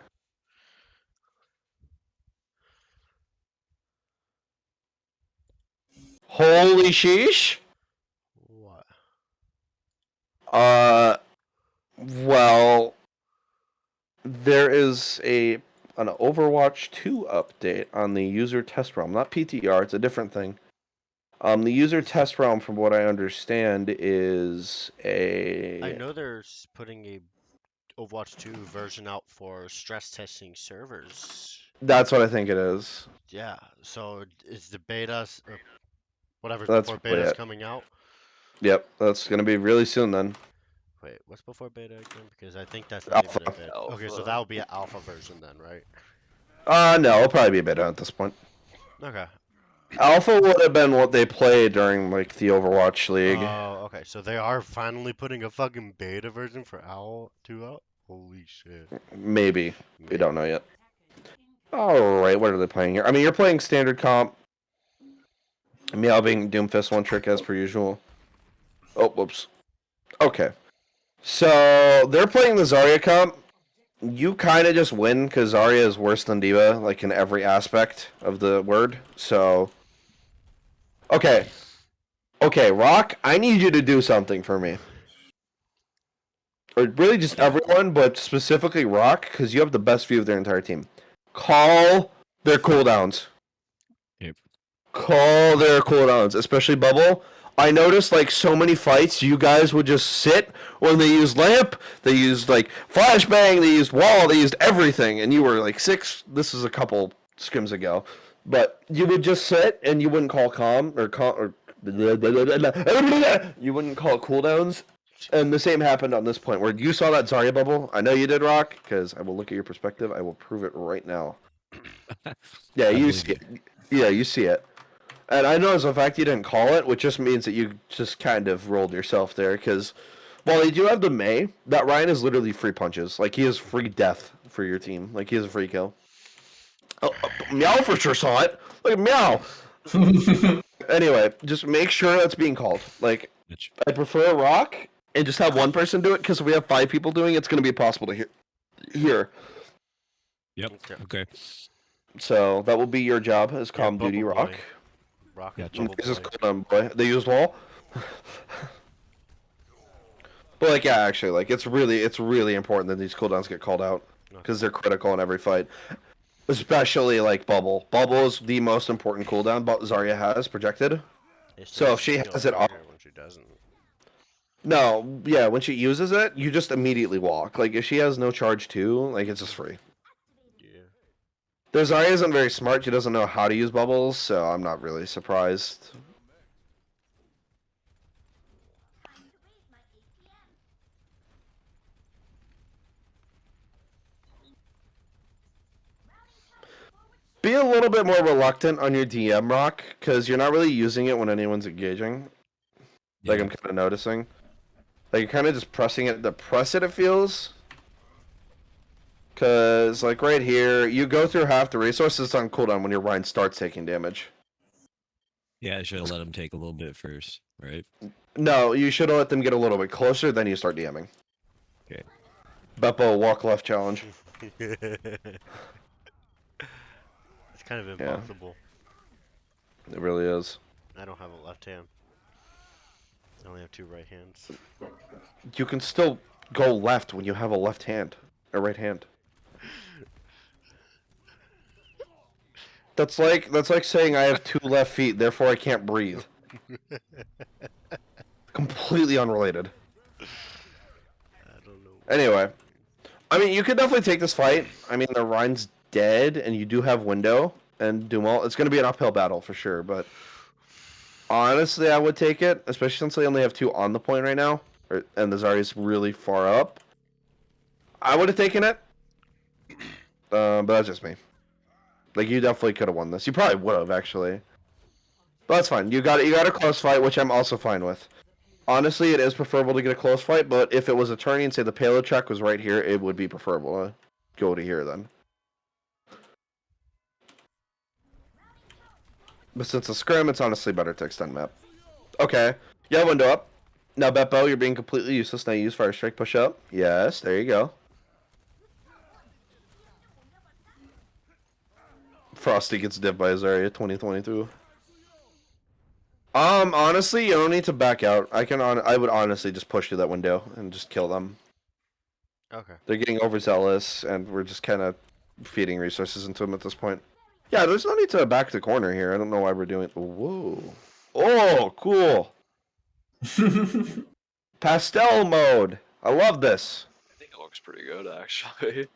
Holy sheesh. What? Well, there is an Overwatch 2 update on the user test realm, not PTR. It's a different thing. The user test realm, from what I understand, is I know they're putting a Overwatch 2 version out for stress testing servers. That's what I think it is. Yeah, so is the beta or whatever's That's before probably beta is it. coming out? Yep, that's gonna be really soon then. Wait, what's before beta again? Because I think that's not even a Alpha. beta. Okay, so Alpha. that will be an alpha version then, right? No, it'll probably be a beta at this point. Okay. Alpha would have been what they played during like the Overwatch League. Oh, okay. So they are finally putting a fucking beta version for Owl 2 out? Holy shit. Maybe. We don't know yet. Alright, what are they playing here? I mean, you're playing standard comp. Meow being Doomfist one trick as per usual. Oh, whoops. Okay. So, they're playing the Zarya comp. You kind of just win because Zarya is worse than D.Va, like in every aspect of the word. So, okay. Okay, Rock, I need you to do something for me. Or really just everyone, but specifically Rock, because you have the best view of their entire team. Call their cooldowns. Yep. Call their cooldowns, especially Bubble. I noticed like so many fights, you guys would just sit when they used lamp, they used like flashbang, they used wall, they used everything, and you were like six. This is a couple scrims ago, but you would just sit and you wouldn't call you wouldn't call cooldowns. And the same happened on this point where you saw that Zarya bubble. I know you did, Rock, because I will look at your perspective. I will prove it right now. Yeah, I you believe see it. Yeah, you see it. And I know as a fact you didn't call it, which just means that you just kind of rolled yourself there. Because while they do have the Mei, that Ryan is literally free punches. Like, he is free death for your team. Like, he is a free kill. Oh, Meow for sure saw it. Look at Meow. Anyway, just make sure that's being called. Like, Mitch. I prefer Rock and just have one person do it because if we have 5 people doing it, it's going to be impossible to hear. Yep. Okay. So that will be your job as Yeah, Calm Duty Bubble Rock. Boy. Rock is Gotcha. Bubble This is Boy. cooldown boy. They use wall. But like, yeah, actually, like it's really important that these cooldowns get called out because they're critical in every fight. Especially like Bubble. Bubble is the most important cooldown Zarya has projected. It's So if just she kill has it off- Zarya when she doesn't. No, yeah, when she uses it, you just immediately walk. Like if she has no charge too, like it's just free. Yeah. Their Zarya isn't very smart. She doesn't know how to use bubbles, so I'm not really surprised. Be a little bit more reluctant on your DM, Rock, because you're not really using it when anyone's engaging. Like Yeah. I'm kind of noticing. Like you're kind of just pressing it. The press it feels. Because like right here, you go through half the resources on cooldown when your Rhine starts taking damage. Yeah, I should have let him take a little bit first, right? No, you should have let them get a little bit closer, then you start DMing. Okay. Beppo walk left challenge. It's kind of Yeah. impossible. It really is. I don't have a left hand. I only have 2 right hands. You can still go left when you have a left hand, a right hand. That's like saying I have 2 left feet, therefore I can't breathe. Completely unrelated. I don't know. Anyway, I mean, you could definitely take this fight. I mean, the Rhine's dead, and you do have window and Dumal. It's going to be an uphill battle for sure, but honestly, I would take it, especially since they only have 2 on the point right now, and the Zarya's really far up. I would have taken it, but that's just me. Like, you definitely could have won this. You probably would have, actually. But that's fine. You got a close fight, which I'm also fine with. Honestly, it is preferable to get a close fight, but if it was a tourney and say the payload check was right here, it would be preferable to go to here then. But since it's a scrim, it's honestly better to extend map. Okay. Yeah, window up. Now, Beppo, you're being completely useless. Now use Fire Strike. Push up. Yes, there you go. Frosty gets dipped by Zarya 2022. Honestly, you don't need to back out. I would honestly just push through that window and just kill them. Okay. They're getting overzealous, and we're just kind of feeding resources into them at this point. Yeah, there's no need to back the corner here. I don't know why we're doing. Whoa. Oh, cool. Pastel mode. I love this. I think it looks pretty good actually.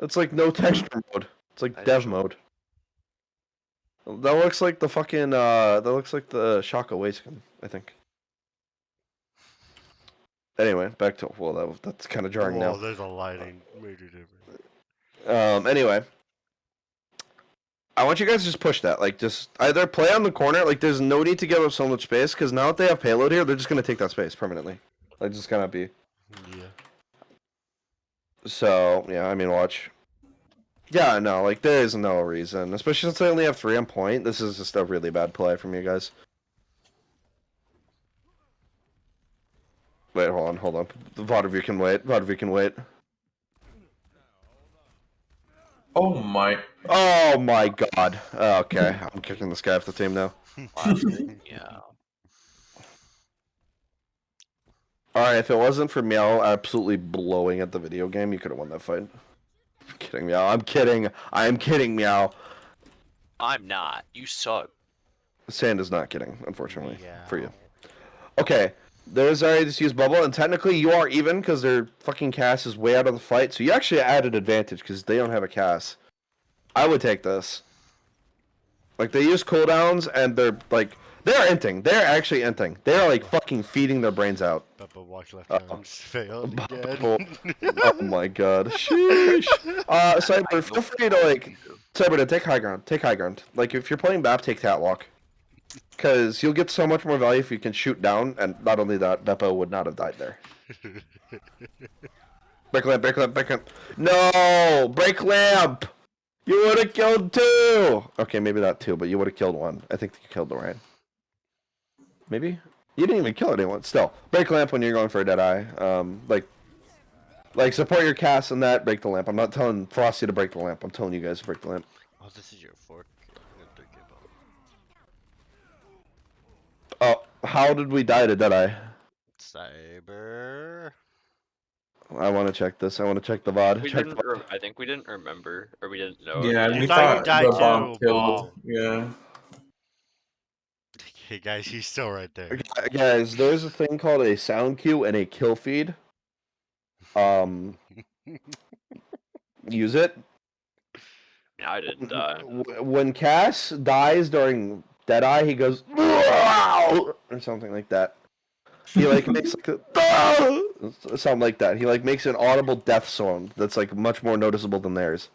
It's like no texture mode. It's like I dev enjoy- mode. That looks like the fucking that looks like the Shaka Wayskin, I think. Anyway, back to that's kind of jarring Whoa, now. there's a lighting major difference. Anyway. I want you guys to just push that. Like, just either play on the corner. Like, there's no need to give up so much space, because now that they have payload here, they're just going to take that space permanently. Like, just gonna be. Yeah. So, yeah, I mean, watch. Yeah, no, like, there is no reason. Especially since they only have 3 on point. This is just a really bad play from you guys. Wait, hold on. Vodavir can wait. Vodavir can wait. Oh my. Oh my god. Okay, I'm kicking this guy off the team now. Yeah. Alright, if it wasn't for Meow absolutely blowing at the video game, you could have won that fight. I'm kidding, Meow. I'm kidding. I'm kidding, Meow. I'm not. You suck. Sand is not kidding, unfortunately, for you. Meow. Okay, there's already just used bubble, and technically you are even because their fucking cast is way out of the fight, so you actually added advantage because they don't have a cast. I would take this. Like, they use cooldowns, and they're inting. They're actually inting. They're like fucking feeding their brains out. Peppa watch left Uh-oh. hand failed Bubble. again. Oh my god. Sheesh. Cyber, feel free to Cyber to take high ground. Take high ground. Like, if you're playing BAP, take Catwalk. Because you'll get so much more value if you can shoot down, and not only that, Beppo would not have died there. Break lamp, break lamp, break lamp. No! Break lamp! You would have killed 2! Okay, maybe not 2, but you would have killed 1. I think you killed the Ryan. Maybe? You didn't even kill anyone. Still, break lamp when you're going for a dead eye. Like support your cast on that, break the lamp. I'm not telling Frosty to break the lamp. I'm telling you guys to break the lamp. Oh, this is your fork. I'm gonna drink it, but- Oh, how did we die to dead eye? Cyber. I want to check this. I want to check the VOD. We Check didn't. the... I think we didn't remember, or we didn't know. Yeah, You we thought you thought died the too, bomb killed. bomb. Yeah. Hey guys, he's still right there. Guys, there's a thing called a sound cue and a kill feed. Use it. I didn't die. When Cass dies during Deadeye, he goes or something like that. He like makes like a something like that. He like makes an audible death sound that's like much more noticeable than theirs.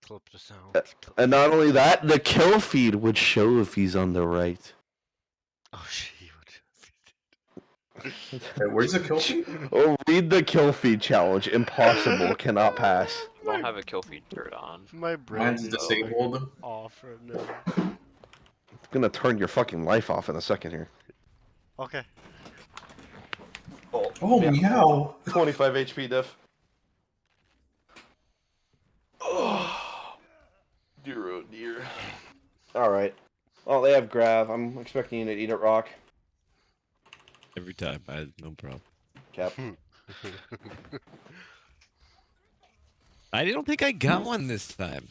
Clip the sound. And not only that, the kill feed would show if he's on the right. Oh shit. Hey, where's the kill feed? Oh, read the kill feed challenge. Impossible. Cannot pass. I don't have a kill feed turret on. My brain Mine's is disabled. off right now. It's gonna turn your fucking life off in a second here. Okay. Oh, meow. 25 HP diff. Oh, dear, oh dear. Alright. Well, they have Grav. I'm expecting you to eat it, Rock. Every time, I had no problem. Cap. I don't think I got one this time.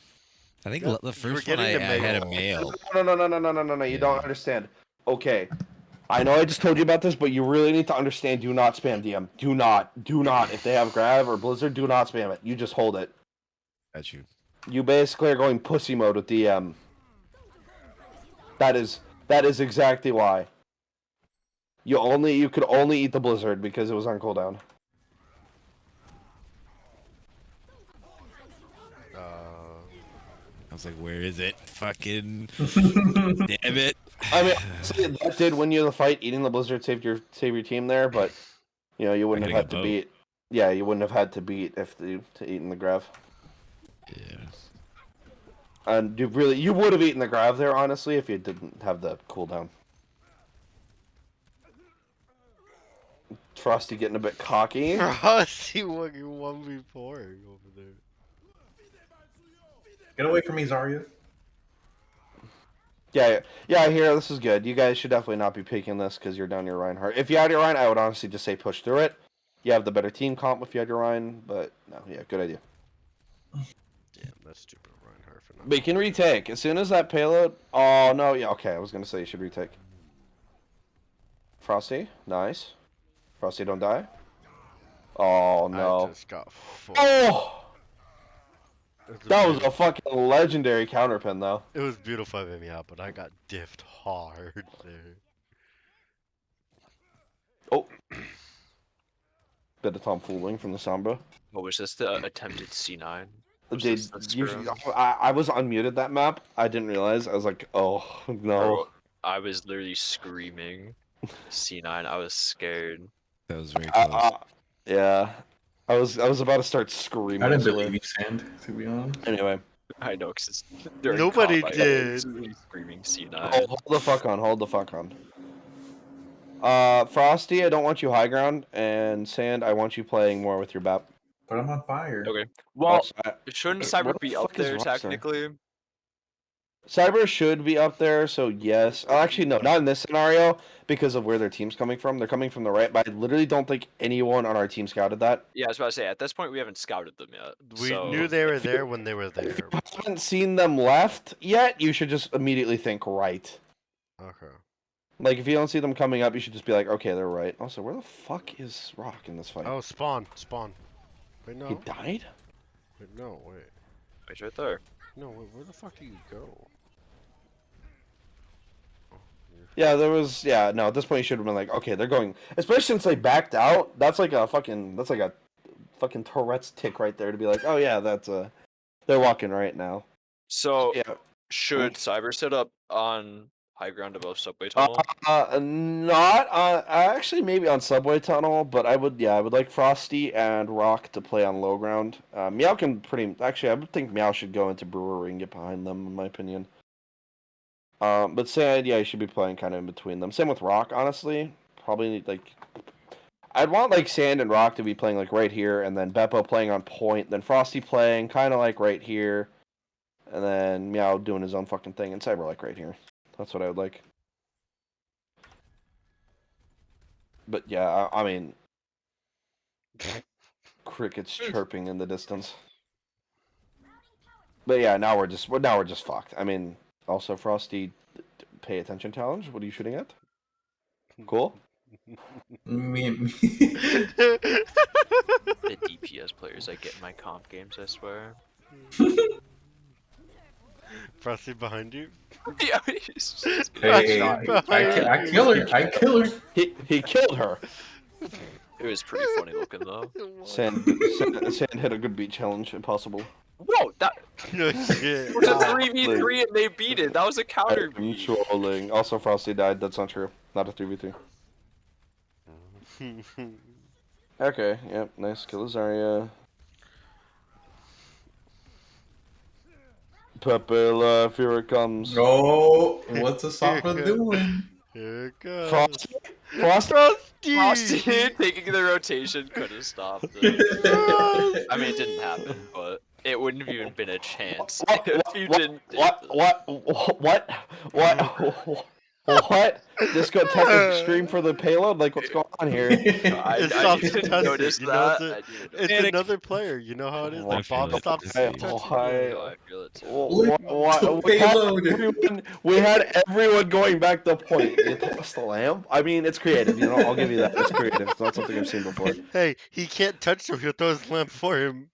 I think Yeah, the you first were one I getting the had a mail. male. No. You don't understand. Okay. I know I just told you about this, but you really need to understand. Do not spam DM. Do not. If they have Grav or Blizzard, do not spam it. You just hold it. Got you. You basically are going pussy mode with DM. That is exactly why. You could only eat the Blizzard because it was on cooldown. I was like, where is it? Fucking damn it. I mean, honestly, that did win you the fight. Eating the Blizzard saved your team there, but you wouldn't I have had could've to got beat. Yeah, you wouldn't have had to beat if to eaten the Grav. Yeah. And you would have eaten the Grav there, honestly, if you didn't have the cooldown. Frosty getting a bit cocky. Frosty fucking 1v4 over there. Get away from me, Zarya. Yeah, here, this is good. You guys should definitely not be picking this because you're down your Reinhardt. If you had your Ryan, I would honestly just say push through it. You have the better team comp if you had your Ryan, but no, yeah, good idea. Damn, that's stupid Reinhardt for not. But you can retake. As soon as that payload... Oh, no, yeah, okay, I was going to say you should retake. Frosty, nice. Frosty, don't die. Oh, I no. just got full. Oh! It That was a beautiful- fucking legendary counterpin, though. It was beautiful of me out, but I got diffed hard there. Oh. Bit of tomfooling from the Sombra. What was this? The attempted C9? Was Did this the you, screw? I was unmuted that map. I didn't realize. I was like, oh, no. Bro, I was literally screaming C9. I was scared. That was very close. Yeah. I was about to start screaming. I didn't so believe you, Sand, to be honest. Anyway. I know, because during Nobody comp, I did. was literally screaming C9. Oh, hold the fuck on. Hold the fuck on. Frosty, I don't want you high ground, and Sand, I want you playing more with your BAP. But I'm on fire. Okay. Well, Also, shouldn't where Cyber the be up fuck is there Rockstar? technically? Cyber should be up there, so yes. Oh, actually, no, not in this scenario because of where their team's coming from. They're coming from the right, but I literally don't think anyone on our team scouted that. Yeah, I was about to say, at this point, we haven't scouted them yet. We so... knew they were there when they were If there. you haven't seen them left yet, you should just immediately think right. Okay. Like, if you don't see them coming up, you should just be like, okay, they're right. Also, where the fuck is Rock in this fight? Oh, spawn. Wait, no. He died? Wait, no, wait. He's right there. No, wait, where the fuck do you go? Yeah, there was. Yeah, no. At this point, you should have been like, okay, they're going. Especially since they backed out. That's like a fucking. That's like a fucking Tourette's tick right there to be like, oh yeah, that's they're walking right now. So, Yeah. should Cyber set up on high ground above subway tunnel? Not. Actually, maybe on subway tunnel, but I would. Yeah, I would like Frosty and Rock to play on low ground. Meow can pretty. Actually, I would think Meow should go into Brewery and get behind them, in my opinion. But Sand, yeah, you should be playing kind of in between them. Same with Rock, honestly. Probably like, I'd want like Sand and Rock to be playing like right here, and then Beppo playing on point, then Frosty playing kind of like right here, and then Meow doing his own fucking thing, and Cyber like right here. That's what I would like. But yeah, I mean, crickets chirping in the distance. But yeah, now we're just fucked. I mean, also Frosty, pay attention challenge. What are you shooting at? Cool. Me. The DPS players I get in my comp games, I swear. Frosty behind you? Yeah, he's just Hey, shot. I kill her. I kill her. He killed her. It was pretty funny looking though. Sand hit a good beat challenge. Impossible. Whoa, that No shit. was a 3v3 and they beat it. That was a counter I'm beat. trolling. Also, Frosty died. That's not true. Not a 3v3. Okay. Yep. Nice kill, Zarya. Pepe, here it comes. Oh, what's the Sopra doing? Here it goes. Frosty. Frosty. Frosty! Frosty taking the rotation could have stopped it. I mean, it didn't happen, but it wouldn't have even been a chance if you didn't. What? Disco Tech stream for the payload? Like, what's going on here? I It stops didn't contested, notice you know, that. it's I didn't It's Panic. another player, you know how it is. I Like feel Bob it. stops Hey, touching. know, I feel it too. We had everyone going back to point. You tossed the lamp? I mean, it's creative, you know, I'll give you that. It's creative. It's not something I've seen before. Hey, he can't touch so he'll throw his lamp for him.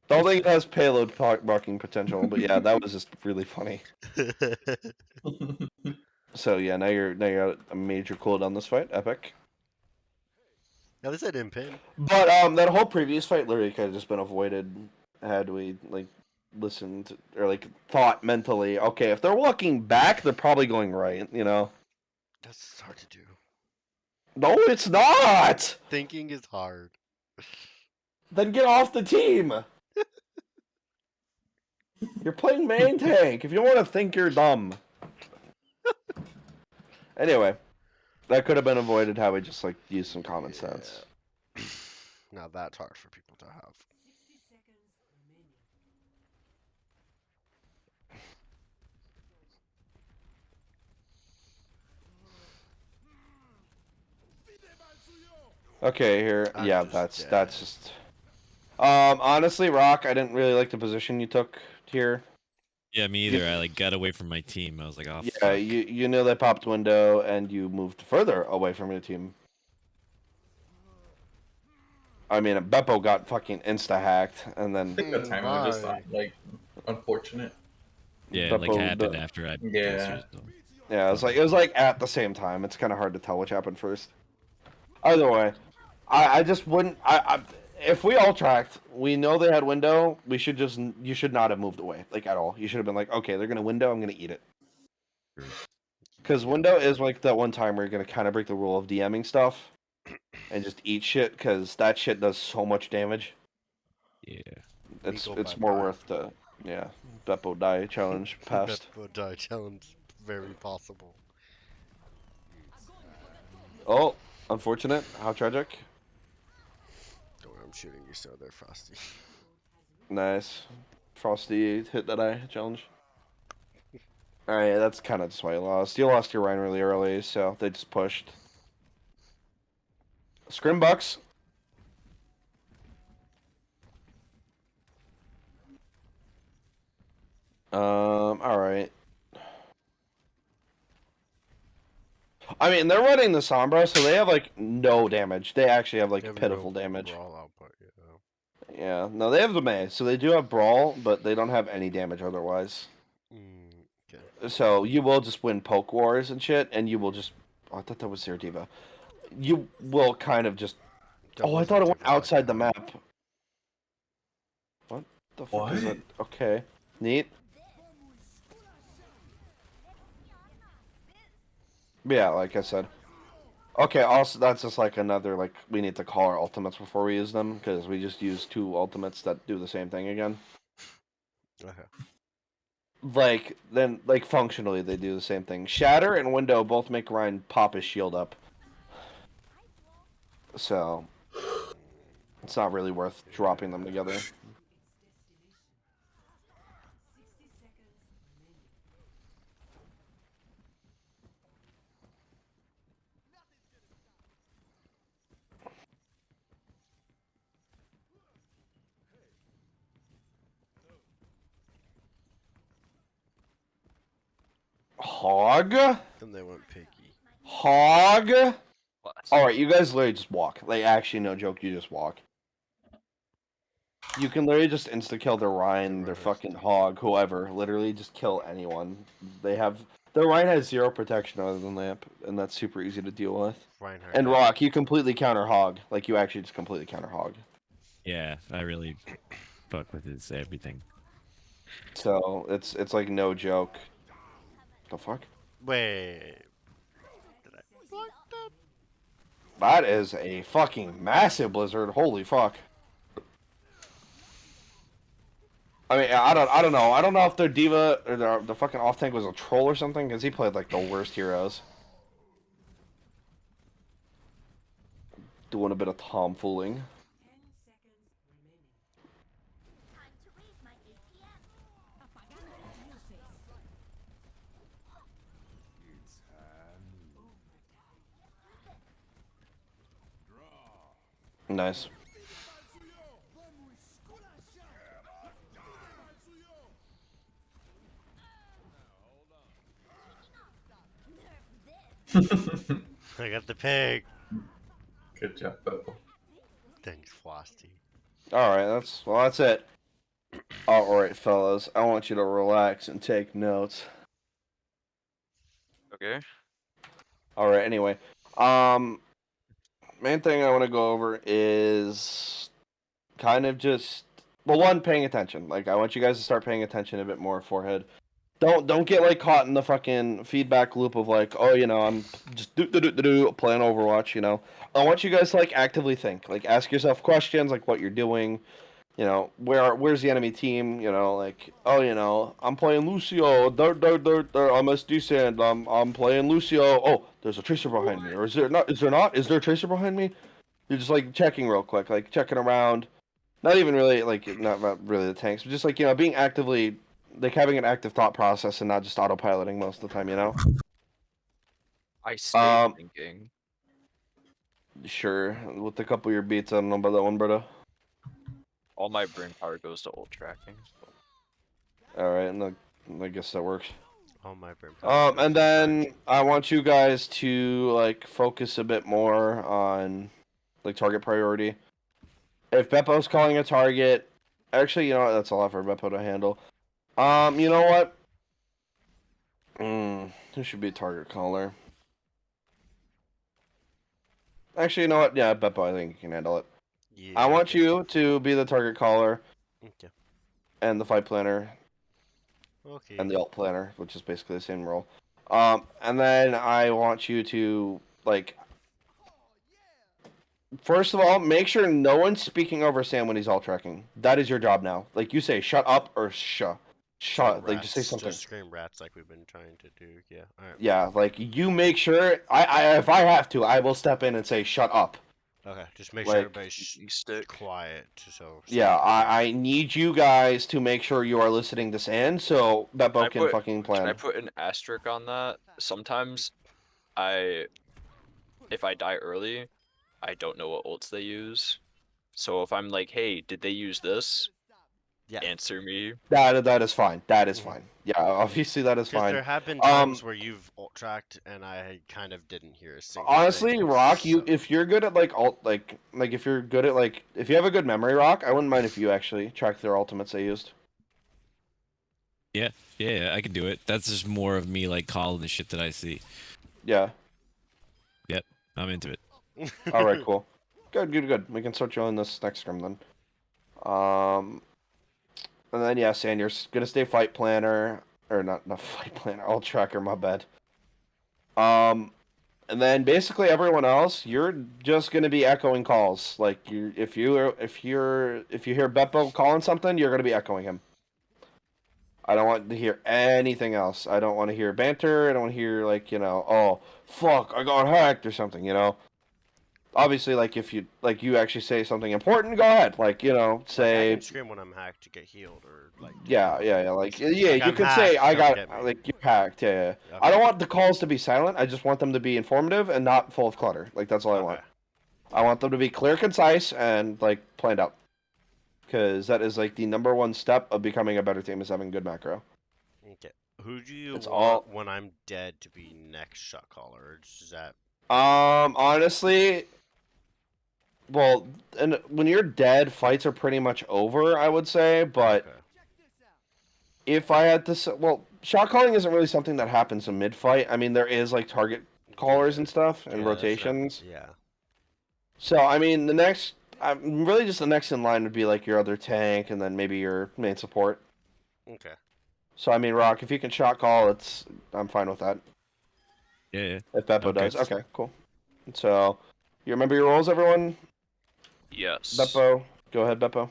Don't think it has payload marking potential, but yeah, that was just really funny. So yeah, now you're at a major cooldown this fight, epic. At least I didn't pin. But that whole previous fight literally could have just been avoided had we like listened or like thought mentally. Okay, if they're walking back, they're probably going right. You know? That's hard to do. No, it's not. Thinking is hard. Then get off the team. You're playing main tank. If you don't want to think, you're dumb. Anyway, That could have been avoided had we just like used some common sense. Now that's hard for people to have. Okay, here. I'm Yeah, just that's dead. just. Honestly, Rock, I didn't really like the position you took here. Yeah, me either. I like got away from my team. I was like, oh Yeah, fuck. you knew they popped window and you moved further away from your team. I mean, Beppo got fucking insta hacked, and I then think the timing was just Why? like unfortunate. Yeah, it, like Beppo. happened after I Yeah. Yeah, it was like at the same time. It's kind of hard to tell which happened first. Either way, I just wouldn't. If we all tracked, we know they had window. You should not have moved away like at all. You should have been like, okay, they're gonna window. I'm gonna eat it. Because Yep. window is like that one time where you're gonna kind of break the rule of DMing stuff and just eat shit because that shit does so much damage. Yeah. It's Nico more bye-bye. worth the Beppo die challenge passed. Beppo die challenge, very possible. Oh, unfortunate. How tragic. Don't worry, I'm shooting you so there, Frosty. Nice. Frosty hit that eye challenge. Alright, that's kind of just why you lost. You lost your Rhine really early, so they just pushed. Scrimbucks. Alright. I mean, they're running the Sombra, so they have, like, no damage. They actually have, like, They have pitiful no damage. brawl output, you know. Yeah, no, they have the May, so they do have Brawl, but they don't have any damage otherwise. Okay. So you will just win poke wars and shit, and you will just. Oh, I thought that was Zero Diva. You will kind of just. That Oh, I was thought a it went diva back outside the then. map. What the fuck is What? that? Okay, neat. Yeah, like I said. Okay, also that's just like another like we need to call our ultimates before we use them because we just used 2 ultimates that do the same thing again. Okay. Like then like functionally they do the same thing. Shatter and Window both make Ryan pop his shield up. So it's not really worth dropping them together. Hog? Then they went piggy. Hog? What? Alright, you guys literally just walk. Like, actually, no joke, you just walk. You can literally just insta-kill their Ryan, their Reversed. fucking Hog, whoever. Literally just kill anyone. They have... Their Ryan has 0 protection other than Lamp, and that's super easy to deal with. Reinhardt. And Rock, you completely counter Hog. Like, you actually just completely counter Hog. Yeah, I really fuck with his everything. So, it's like no joke. The fuck? Wait. Did I block that? That is a fucking massive blizzard. Holy fuck. I mean, I don't know. I don't know if their diva or the fucking off tank was a troll or something because he played like the worst heroes. Doing a bit of tomfooling. Nice. I got the pig. Good job, Beppo. Thanks, Frosty. Alright, that's it. Alright, fellas. I want you to relax and take notes. Okay. Alright, anyway. Main thing I want to go over is kind of just well, one, paying attention. Like I want you guys to start paying attention a bit more, Forehead. Don't get like caught in the fucking feedback loop of like, oh, you know, I'm just playing Overwatch, you know. I want you guys to like actively think. Like ask yourself questions like what you're doing. you know, where's the enemy team? You know, like, oh, you know, I'm playing Lucio. I'm SD Sand. I'm playing Lucio. Oh, there's a tracer behind me, or is there not? Is there not? Is there a tracer behind me? You're just like checking real quick, like checking around. Not even really like not really the tanks, but just like, you know, being actively like having an active thought process and not just autopiloting most of the time. You know. I stay Um, thinking. Sure. With a couple of your beats, I don't know about that one, brother. All my brain power goes to ult tracking. So. All right, and I guess that works. Oh my brain. And then I want you guys to like focus a bit more on like target priority. If Beppo's calling a target, actually, you know what? That's a lot for Beppo to handle. You know what? Who should be a target caller? Actually, you know what? Yeah, Beppo, I think you can handle it. Yeah, I want okay. you to be the target caller Okay. and the fight planner Okay. and the alt planner, which is basically the same role. And then I want you to like, first of all, make sure no one's speaking over Sam when he's alt tracking. That is your job now. Like you say, shut up or shut. Like just say something. Just scream rats like we've been trying to do. Yeah. All right. Yeah, like you make sure. If I have to, I will step in and say shut up. Okay. Just make Like, sure everybody's You stick. quiet. So. Yeah, I need you guys to make sure you are listening to Sand so Beppo I can put- fucking Can I plan. put an asterisk on that? Sometimes if I die early, I don't know what ults they use. So if I'm like, hey, did they use this? Yeah. Answer me. That is fine. That is Mhm. fine. Yeah, obviously that is Because fine. there have been times where you've ult tracked and I kind of didn't hear a single Honestly, thing, Rock, so- if you're good at like alt, like if you're good at like if you have a good memory, Rock, I wouldn't mind if you actually track their ultimates they used. Yeah, I can do it. That's just more of me like calling the shit that I see. Yeah. I'm into it. All right. Cool. Good. We can start joining this next scrim then. And then yeah, Sand, you're gonna stay fight planner or not fight planner, alt tracker. My bad. And then basically everyone else, you're just gonna be echoing calls. Like if you hear Beppo calling something, you're gonna be echoing him. I don't want to hear anything else. I don't want to hear banter. I don't want to hear like, you know, oh fuck, I got hacked or something. You know. Obviously, like if you actually say something important, go ahead. Like, you know, Like, I say can scream when I'm hacked to get healed or like. yeah. Like yeah, Like, you I'm could say hacked, I come got get me. like you're hacked. Yeah. Okay. I don't want the calls to be silent. I just want them to be informative and not full of clutter. Like that's all I want. Okay. I want them to be clear, concise, and like planned out. Because that is like the number one step of becoming a better team is having good macro. Okay. Who do you It's want all- when I'm dead to be next shot caller? Or is that Honestly, well, and when you're dead, fights are pretty much over. I would say, but. okay. If I had to say, well, shot calling isn't really something that happens in mid fight. I mean, there is like target callers and stuff and Yeah, that's not- rotations. Yeah. So, I mean, really just the next in line would be like your other tank and then maybe your main support. Okay. So, I mean, Rock, if you can shot call, I'm fine with that. Yeah. If Beppo Okay. does, okay, cool. So, you remember your roles, everyone? Yes. Beppo, go ahead, Beppo.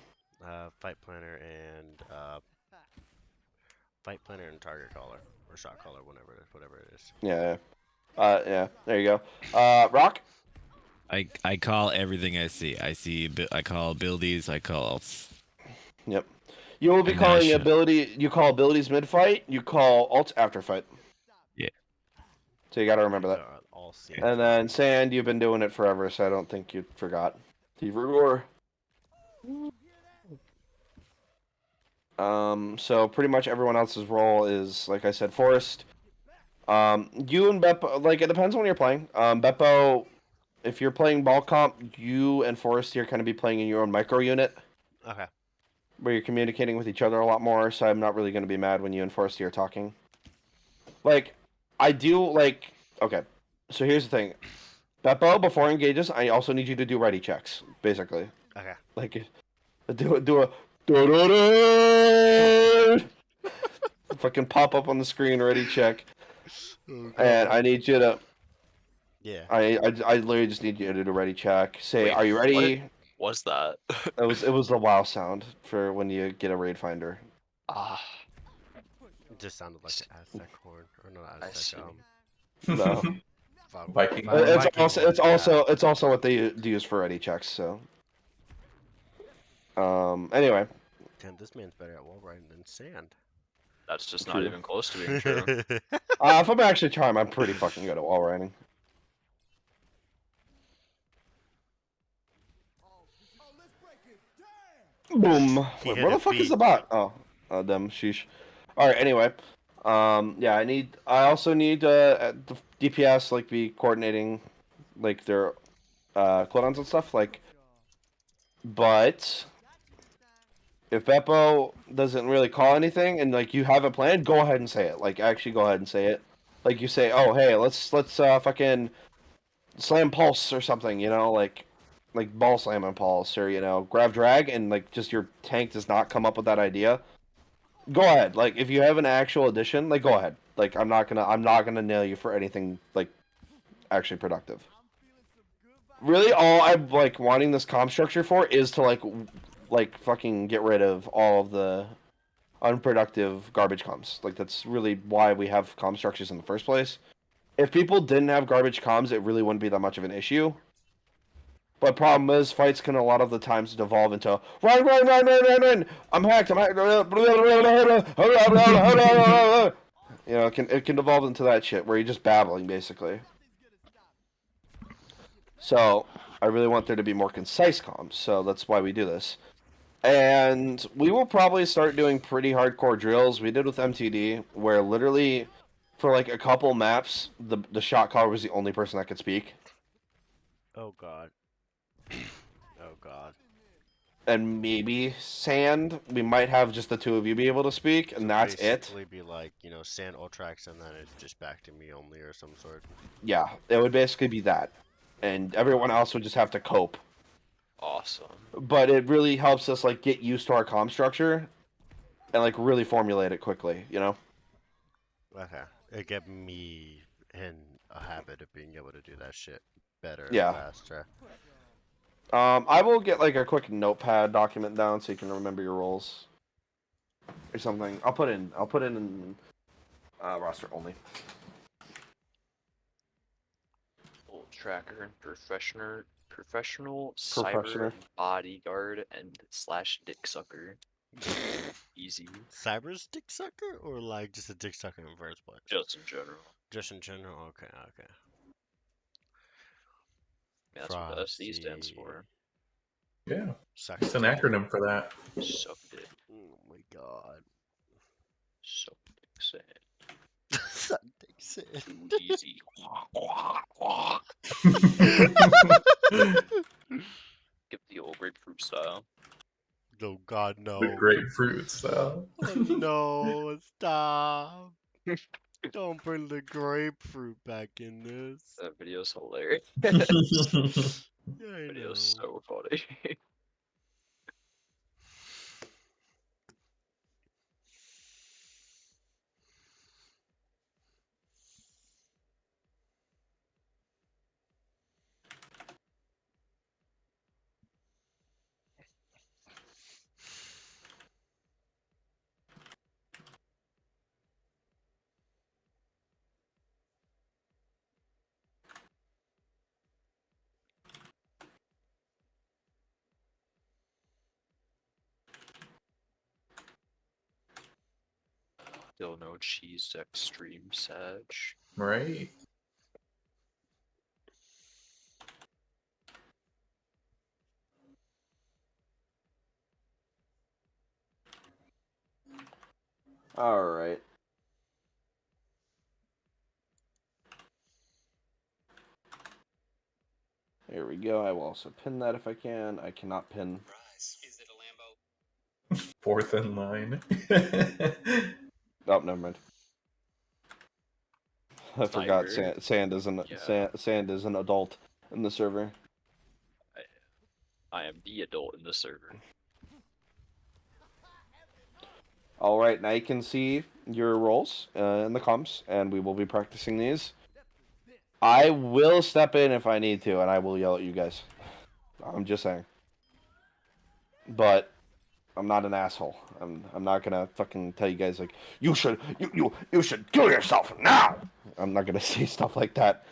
Fight planner and target caller or shot caller, whatever it is. Yeah. Yeah. There you go. Rock. I call everything I see. I call abilities. I call alts. Yep. You will be And now calling shut. you call abilities mid fight, you call ults after fight. Yeah. So you gotta remember that. All seen. And then Sand, you've been doing it forever, so I don't think you forgot. Roar. So pretty much everyone else's role is, like I said, Forest. You and Beppo, like it depends on when you're playing. Beppo, if you're playing ball comp, you and Forest here kind of be playing in your own micro unit. Okay. Where you're communicating with each other a lot more, so I'm not really going to be mad when you and Forrest are talking. Like, I do, like... Okay, so here's the thing. Beppo, before engages, I also need you to do ready checks, basically. Okay. Like, do a... fucking pop up on the screen, ready check. And I need you to... Yeah. I literally just need you to do a ready check. Say, Wait, are you ready? was that? It was the wow sound for when you get a raid finder. Ah, It just sounded like an Aztec horn, or not I Aztec. see. No. Viking Viking It's horn, yeah. also what they do use for ready checks. So. Anyway. Damn, this man's better at wall riding than Sand. That's just not True. even close to being true. If I'm actually trying, I'm pretty fucking good at wall riding. Boom. He Wait, hit where a the fuck is beat. the bot? Oh, them. Sheesh. All right. Anyway, yeah, I also need the DPS like be coordinating, like their cooldowns and stuff. Like, but if Beppo doesn't really call anything and like you have a plan, go ahead and say it. Like, actually, go ahead and say it. Like you say, oh hey, let's fucking slam pulse or something. You know, like ball slam and pulse or grab drag and like just your tank does not come up with that idea. Go ahead. Like if you have an actual addition, like go ahead. Like I'm not gonna nail you for anything like actually productive. Really, all I'm like wanting this comp structure for is to like fucking get rid of all of the unproductive garbage comms. Like that's really why we have comm structures in the first place. If people didn't have garbage comms, it really wouldn't be that much of an issue. But problem is, fights can a lot of the times devolve into run. I'm hacked. I'm hacked. It can devolve into that shit where you're just babbling basically. So I really want there to be more concise comms. So that's why we do this. And we will probably start doing pretty hardcore drills. We did with MTD, where literally for like a couple maps, the shot caller was the only person that could speak. Oh god. Oh god. And maybe Sand, we might have just the two of you be able to speak, and So that's it. basically be like, Sand Ultrax and then it's just back to me only or some sort. Yeah, it would basically be that. And everyone else would just have to cope. Awesome. But it really helps us like get used to our comm structure and like really formulate it quickly, you know? Okay. It get me in a habit of being able to do that shit better Yeah. and faster. I will get like a quick notepad document down so you can remember your roles or something. I'll put in roster only. Old tracker, professional, cyber, Professional. bodyguard, and slash dick sucker. Easy. Cyber's dick sucker or like just a dick sucker in the first place? Just in general. Just in general. Okay. Okay. Yeah, that's what the SC stands for. Yeah, Suck it's an dick. acronym for that. Suck dick. Oh my god. Suck dick sand. Suck dick shit. Too easy. Give the old grapefruit style. Oh god, no. The grapefruit style. Oh, no, stop. Don't bring the grapefruit back in this. That video's hilarious. Yeah, I know. Video's so funny. Still no cheese extreme Sag. Right. All right. Here we go. I will also pin that if I can. I cannot pin. Is it a Lambo? Fourth in line. Oh, never mind. I forgot Sniper. Sand is an Yeah. Sand is an adult in the server. I am the adult in the server. All right, now you can see your roles in the comms, and we will be practicing these. I will step in if I need to, and I will yell at you guys. I'm just saying. but I'm not an asshole. I'm not gonna fucking tell you guys like you should kill yourself now. I'm not gonna say stuff like that.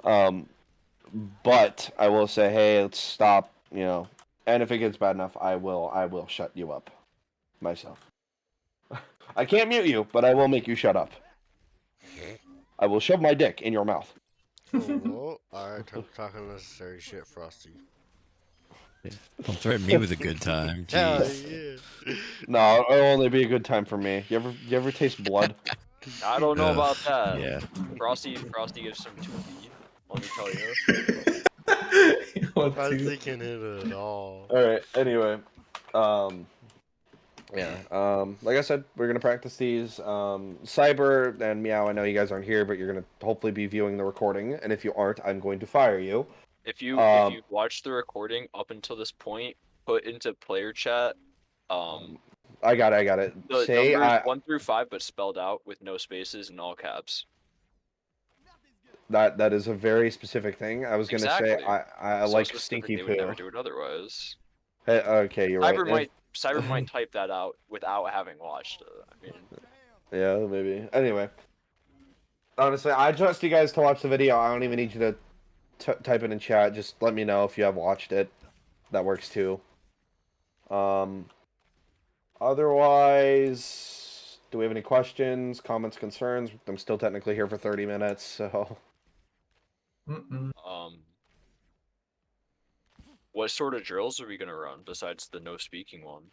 But I will say, hey, let's stop. You know, and if it gets bad enough, I will shut you up myself. I can't mute you, but I will make you shut up. I will shove my dick in your mouth. Oh, alright, talking unnecessary shit, Frosty. Don't threaten me with a good time. Hell Jeez. yeah. No, it'll only be a good time for me. You ever taste blood? I don't know Ugh, about that. Yeah. Frosty gives some 2B. Let me tell you. What Frosty to- can hit it all. All right. Anyway, yeah. Like I said, we're gonna practice these. Cyber and Meow. I know you guys aren't here, but you're gonna hopefully be viewing the recording. And if you aren't, I'm going to fire you. If you watch the recording up until this point, put into player chat I got it. the Say numbers 1 through 5 but spelled out with no spaces and all caps. that is a very specific thing. I was gonna say Exactly. I So like specific stinky they would never poo. do it otherwise. Hey, okay, you're right. Cyber might type that out without having watched it. I mean, Yeah, maybe. Anyway, honestly, I trust you guys to watch the video. I don't even need you to type it in chat. Just let me know if you have watched it. That works too. Otherwise, do we have any questions, comments, concerns? I'm still technically here for 30 minutes, so Mm-mm. what sort of drills are we gonna run besides the no speaking one?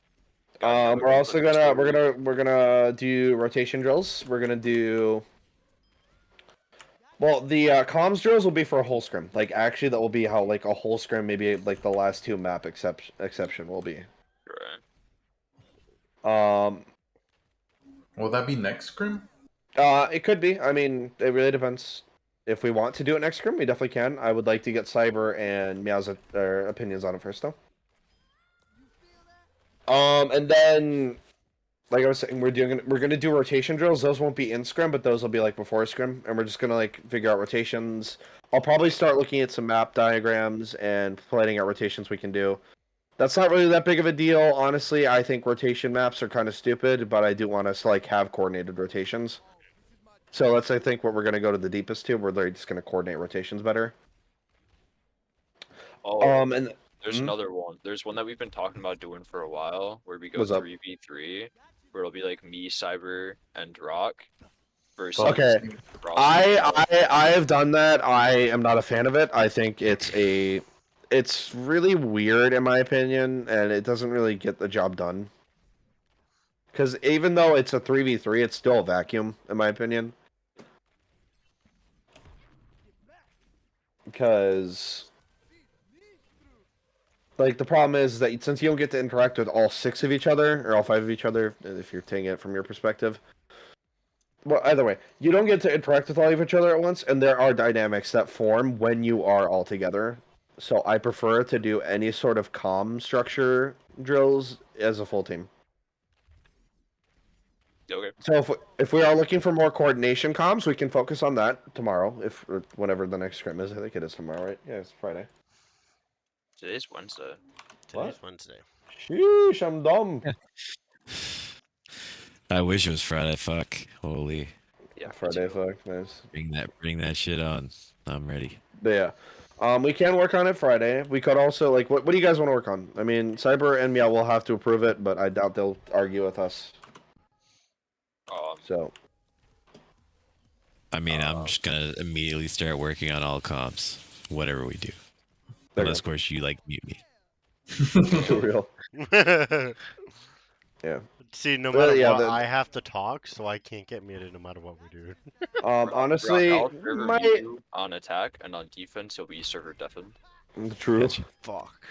we're also we're gonna do rotation drills. We're gonna do. Well, the comms drills will be for a whole scrim. Like, actually, that will be how, like, a whole scrim, maybe, like, the last two map exception will be. Right. Will that be next scrim? It could be. I mean, it really depends. If we want to do it next scrim, we definitely can. I would like to get Cyber and Meow's opinions on it first, though. And then, like I was saying, we're gonna do rotation drills. Those won't be in scrim, but those will be like before scrim, and we're just gonna like figure out rotations. I'll probably start looking at some map diagrams and planning out rotations we can do. That's not really that big of a deal, honestly. I think rotation maps are kind of stupid, but I do want us to like have coordinated rotations. So that's I think what we're gonna go to the deepest to. We're literally just gonna coordinate rotations better. Oh, And there's another one. There's one that we've been talking about doing for a while, where we go What's up? 3v3, where it'll be like me, Cyber, and Rock versus. Okay. Frosty. I have done that. I am not a fan of it. I think it's really weird in my opinion, and it doesn't really get the job done. Because even though it's a 3v3, it's still a vacuum, in my opinion. Because, like, the problem is that since you don't get to interact with all 6 of each other, or all 5 of each other, if you're taking it from your perspective. Well, either way, you don't get to interact with all of each other at once, and there are dynamics that form when you are all together. So I prefer to do any sort of comm structure drills as a full team. Okay. So if we are looking for more coordination comms, we can focus on that tomorrow, or whenever the next scrim is. I think it is tomorrow, right? Yeah, it's Friday. Today's Wednesday. Today's What? Wednesday. Sheesh, I'm dumb. I wish it was Friday. Fuck. Holy. Yeah. me Friday, too. fuck, nice. Bring that shit on. I'm ready. But yeah, we can work on it Friday. We could also like, what do you guys want to work on? I mean, Cyber and Meow will have to approve it, but I doubt they'll argue with us. So. I mean, I'm just gonna immediately start working on all comps, whatever we do. There you Unless, of course, you like mute me. Too real. Yeah. See, no Well, matter yeah, what, I have to talk, so I can't get muted no matter what we do. Honestly, Rock, I'll server my mute you on attack, and on defense he'll be server deafened. true. Gotcha. Fuck.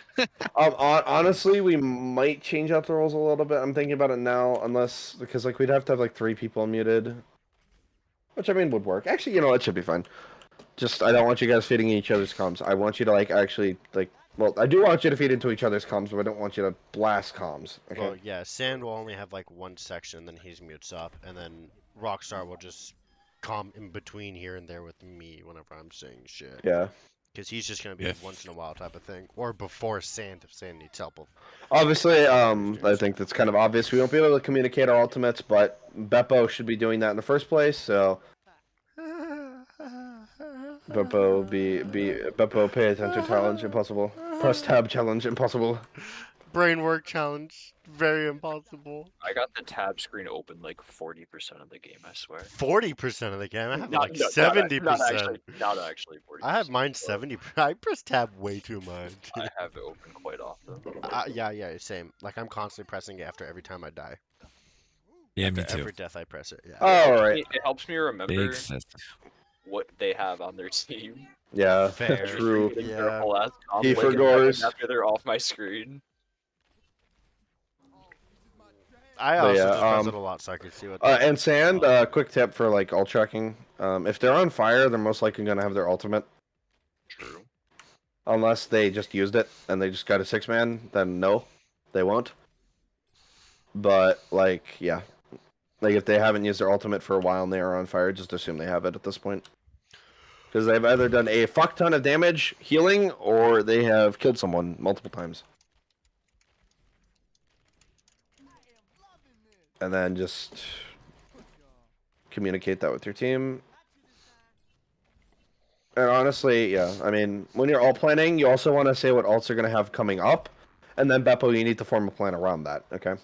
Honestly, we might change out the rules a little bit. I'm thinking about it now, unless because like we'd have to have like 3 people muted, which I mean would work. Actually, you know, it should be fine. Just I don't want you guys feeding each other's comms. I want you to like actually like. Well, I do want you to feed into each other's comms, but I don't want you to blast comms. Okay. Well, yeah, Sand will only have like one section, then he's mutes up, and then Rockstar will just come in between here and there with me whenever I'm saying shit. Yeah. Because he's just gonna be Yeah. a once in a while type of thing, or before Sand if Sand needs help. Obviously, I think that's kind of obvious. We won't be able to communicate our ultimates, but Beppo should be doing that in the first place. So Beppo, pay attention, challenge impossible. Press tab, challenge impossible. Brain work challenge, very impossible. I got the tab screen open like 40% of the game, I swear. 40% of the game. I have it Not, like no, 70%. not actually 40%. I have mine but 70. I press tab way too much. I have it open quite often. Yeah, same. Like I'm constantly pressing it after every time I die. Yeah, After me too. every death I press it. Yeah. All right. It helps me remember Big sis. what they have on their team. Yeah, Fair. true. Getting Yeah. their whole ass Kiefer conflict Gores. after they're off my screen. I But also yeah, just press it a lot so I can see what. And Sand, quick tip for like ult checking. If they're on fire, they're most likely gonna have their ultimate. True. Unless they just used it and they just got a 6-man, then no, they won't. But like, yeah, like if they haven't used their ultimate for a while and they are on fire, just assume they have it at this point. Because they've either done a fuck ton of damage healing or they have killed someone multiple times. And then just communicate that with your team. And honestly, yeah, I mean, when you're all planning, you also want to say what ults are going to have coming up. And then Beppo, you need to form a plan around that, okay?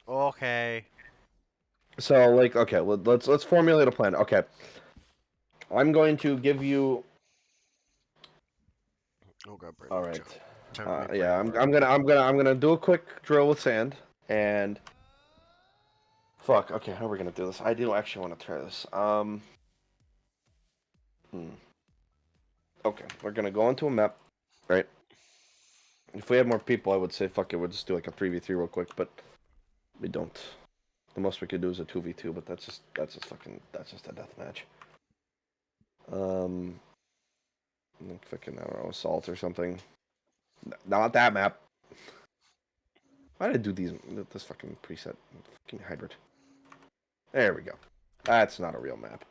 Okay. So, like, okay, let's formulate a plan. Okay. I'm going to give you... Oh god, brain All work right. challenge. Time for me Yeah, brain I'm work. gonna do a quick drill with Sand, and fuck. Okay, how are we gonna do this? I do actually want to try this. Okay, we're gonna go into a map, right? If we had more people, I would say fuck it. We'll just do like a 3v3 real quick, but we don't. The most we could do is a 2v2, but that's just a death match. Like fucking, I don't know, assault or something. Not that map. Why did I do this fucking preset? Fucking hybrid. There we go. That's not a real map.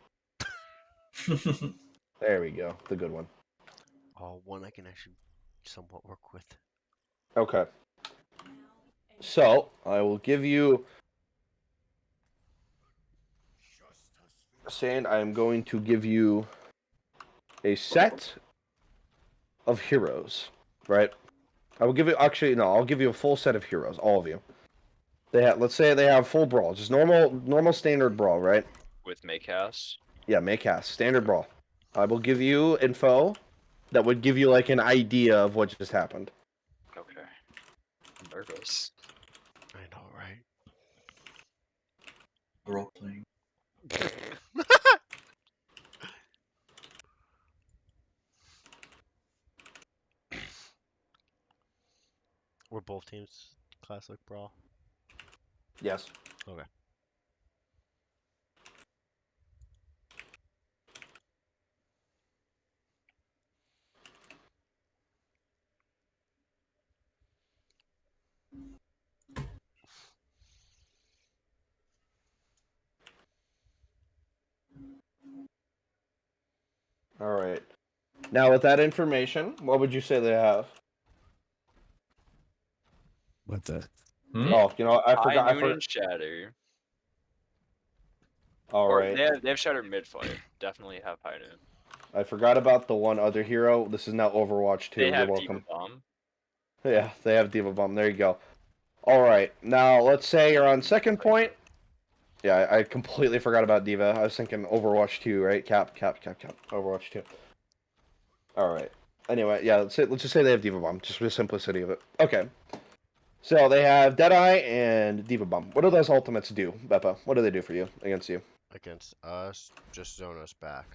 There we go. The good one. Oh, one I can actually somewhat work with. Okay. So, I will give you... Sand, I am going to give you a set of heroes, right? I will give you... Actually, no, I'll give you a full set of heroes, all of you. Let's say they have full brawl, just normal standard brawl, right? With Maycast. Yeah, Maycast, standard brawl. I will give you info that would give you like an idea of what just happened. Okay. I'm nervous. I know, right? Role playing. We're both teams classic brawl. Yes. Okay. All right. Now, with that information, what would you say they have? What the? Hmm? Oh, you know, I forgot. High Noon and Shatter. All Or right. they have Shatter mid-fight. Definitely have High Noon. I forgot about the one other hero. This is now Overwatch 2. They You're have welcome. Diva Bomb. Yeah, they have Diva Bomb. There you go. All right. Now, let's say you're on second point. Yeah, I completely forgot about Diva. I was thinking Overwatch 2, right? Cap. Overwatch 2. All right. Anyway, yeah, let's just say they have Diva Bomb, just for the simplicity of it. Okay. So they have Deadeye and Diva Bomb. What do those ultimates do, Beppa? What do they do for you against you? Against us, just zone us back.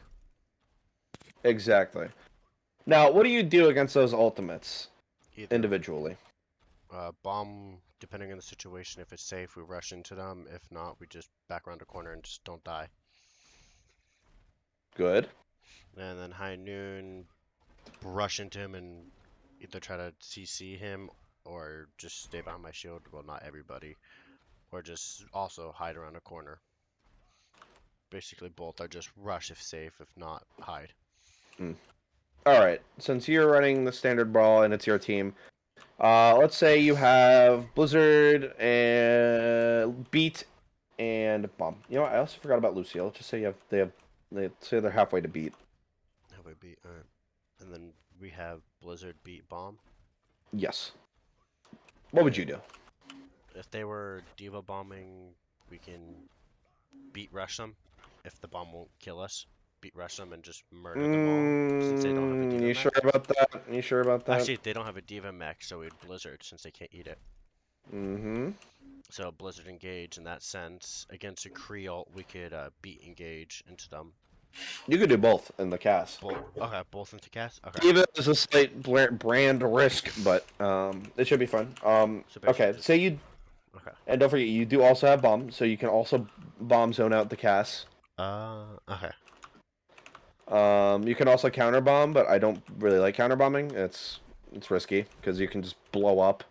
Exactly. Now, what do you do against those ultimates Either individually? bomb, depending on the situation. If it's safe, we rush into them. If not, we just back around the corner and just don't die. Good. And then High Noon, rush into him and either try to CC him or just stay behind my shield. Well, not everybody. Or just also hide around a corner. Basically, both are just rush if safe, if not, hide. All right. Since you're running the standard brawl and it's your team, let's say you have Blizzard and Beat and Bomb. You know what? I also forgot about Lucio. Let's just say they say they're halfway to Beat. Halfway beat. Alright. And then we have Blizzard beat Bomb. Yes. What would you do? If they were Diva bombing, we can beat rush them. If the bomb won't kill us, beat rush them and just murder them all. Since they don't have a Diva You mech. sure about that? You sure about that? Actually, they don't have a Diva mech, so we'd Blizzard since they can't eat it. Mm-hmm. So Blizzard engage in that sense. Against a Creole, we could beat engage into them. You could do both in the cast. Okay, both into cast? Okay. Even as a slight brand risk, but it should be fun. So basically Okay, just- say you, Okay. and don't forget you do also have bomb, so you can also bomb zone out the cast. Okay. You can also counter bomb, but I don't really like counter bombing. It's risky because you can just blow up.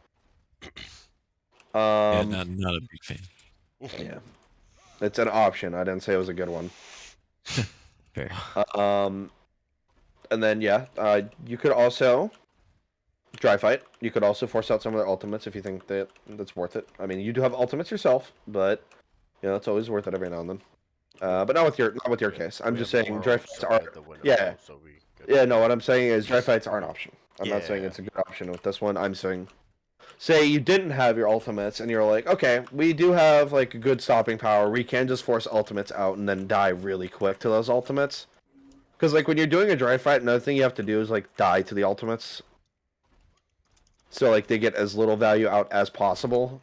Yeah, not a big fan. Yeah, it's an option. I didn't say it was a good one. Fair. And then yeah, you could also dry fight. You could also force out some of their ultimates if you think that's worth it. I mean, you do have ultimates yourself, but you know it's always worth it every now and then. But not with your case. I'm We just have saying more dry ults fights to are. fight the winner, Yeah. so we could- Yeah, no. What I'm saying is dry fights are an option. I'm not saying Yeah. it's a good option with this one. I'm saying, say you didn't have your ultimates and you're like, okay, we do have like a good stopping power. We can just force ultimates out and then die really quick to those ultimates. Because like when you're doing a dry fight, another thing you have to do is like die to the ultimates. So like they get as little value out as possible.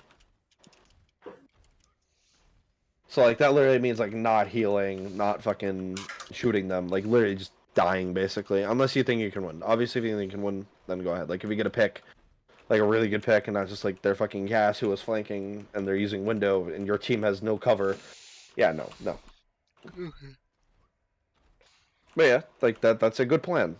So like that literally means like not healing, not fucking shooting them, like literally just dying basically. Unless you think you can win. Obviously if you think you can win, then go ahead. Like if you get a pick, like a really good pick and not just like their fucking Cass who was flanking and they're using window and your team has no cover. Yeah, no. But yeah, like that's a good plan.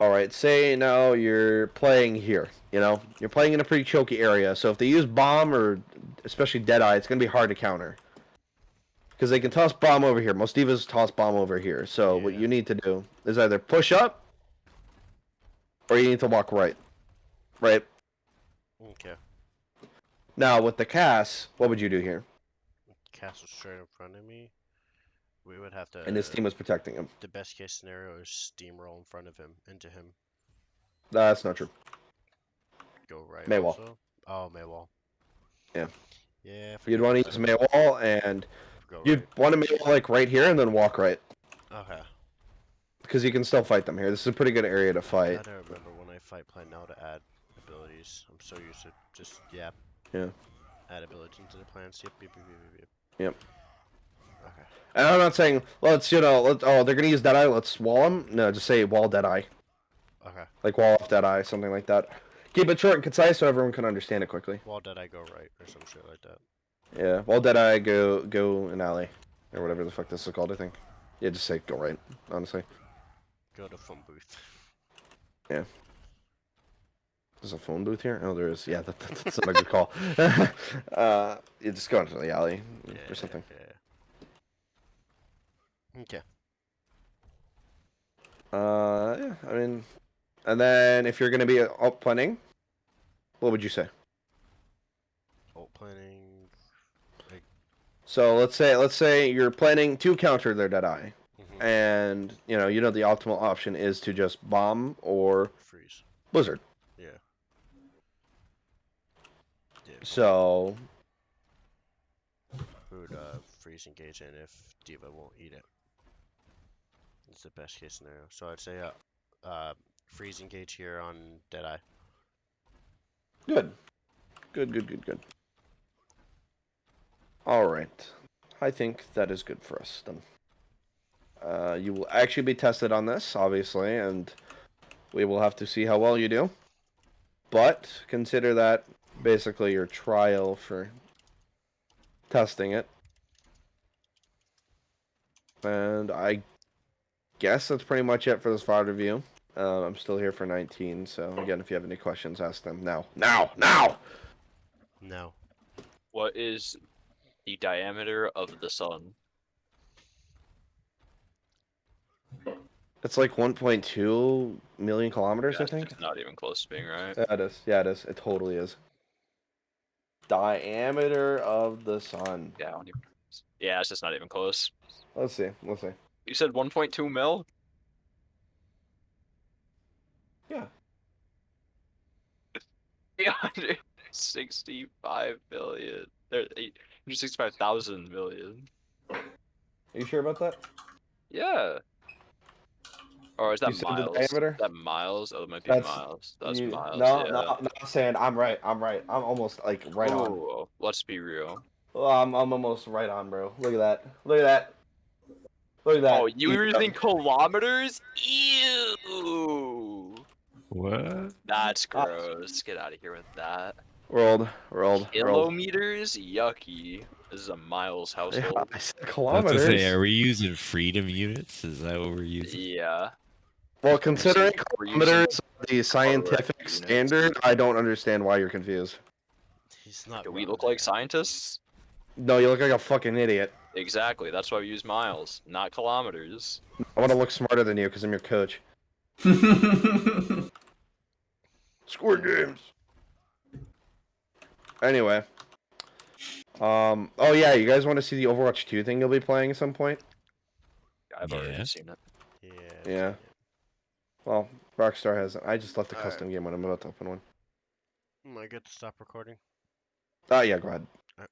Alright, say now you're playing here, you know? You're playing in a pretty choky area, so if they use bomb or especially Deadeye, it's gonna be hard to counter. Because they can toss bomb over here. Most divas toss bomb over here. So what Yeah. you need to do is either push up or you need to walk right. Right? Okay. Now with the Cass, what would you do here? Castle straight in front of me. We would have to. And his team was protecting him. The best case scenario is steamroll in front of him into him. That's not true. Go right. Maywall. Also. Oh, Maywall. Yeah. Yeah. You'd forget want to about use that. Maywall and Go you'd right. want to Maywall like right here and then walk right. Okay. Because you can still fight them here. This is a pretty good area to I fight. don't remember when I fight plan now to add abilities. I'm so used to just Yeah. add abilities into the plans. Yep. Yep. Okay. And I'm not saying let's they're gonna use Deadeye, let's wall them. No, just say wall Deadeye. Okay. Like wall off Deadeye, something like that. Keep it short and concise so everyone can understand it quickly. Wall did I go right or some shit like that? Yeah, wall Deadeye, go an alley. Or whatever the fuck this is called, I think. Yeah, just say go right, honestly. Go to phone booth. There's a phone booth here? Oh, there is. Yeah, that's not a good call. You just go into the alley or something. Yeah. Okay. Yeah, I mean, and then if you're gonna be alt planning, what would you say? Ult planning. So let's say you're planning to counter their Deadeye, Mhm. and you know the optimal option is to just bomb or Freeze. Blizzard. Yeah. Yeah. So We would freeze engage in if Diva won't eat it. It's the best case scenario. So I'd say freeze engage here on Deadeye. good. All right, I think that is good for us then. You will actually be tested on this, obviously, and we will have to see how well you do. But consider that basically your trial for testing it. And I guess that's pretty much it for this VOD review. I'm still here for 19, so again, if you have any questions, ask them now. Now! No. What is the diameter of the sun? It's like 1.2 million kilometers, I Yeah, think. it's not even close to being right. Yeah, it is. Yeah, it is. It totally is. Diameter of the sun. Yeah, I don't even. Yeah, it's just not even close. Let's see. Let's see. You said 1.2 mil? Yeah. 865 billion. There, 865,000 million. Are you sure about that? Yeah. Or is You that said the miles? diameter? Is that miles? Oh, it might be That's miles. That's You- miles. No, Yeah. no, no. I'm saying I'm right. I'm right. I'm almost like right on. Ooh, let's be real. Well, I'm almost right on, bro. Look at that. Look at that. Look at that. Oh, you were using kilometers? Ew. What? That's gross. Get out of here with that. World, world, world. Kilometers? Yucky. This is a miles Yeah, household. I said I was kilometers. to say, are we using freedom units? Is that what we're using? Yeah. Well, considering We're using kilometers are the scientific units. standard, I don't understand why you're confused. He's not. Do we wrong look like there. scientists? No, you look like a fucking idiot. Exactly. That's why we use miles, not kilometers. I want to look smarter than you because I'm your coach. Squid games. Anyway. Oh yeah, you guys want to see the Overwatch 2 thing you'll be playing at some point? I've Yeah. already seen it. Yeah. Yeah. Well, Rockstar hasn't. I just left the Alright. custom game when I'm about to open one. Am I good to stop recording? Oh yeah, go ahead.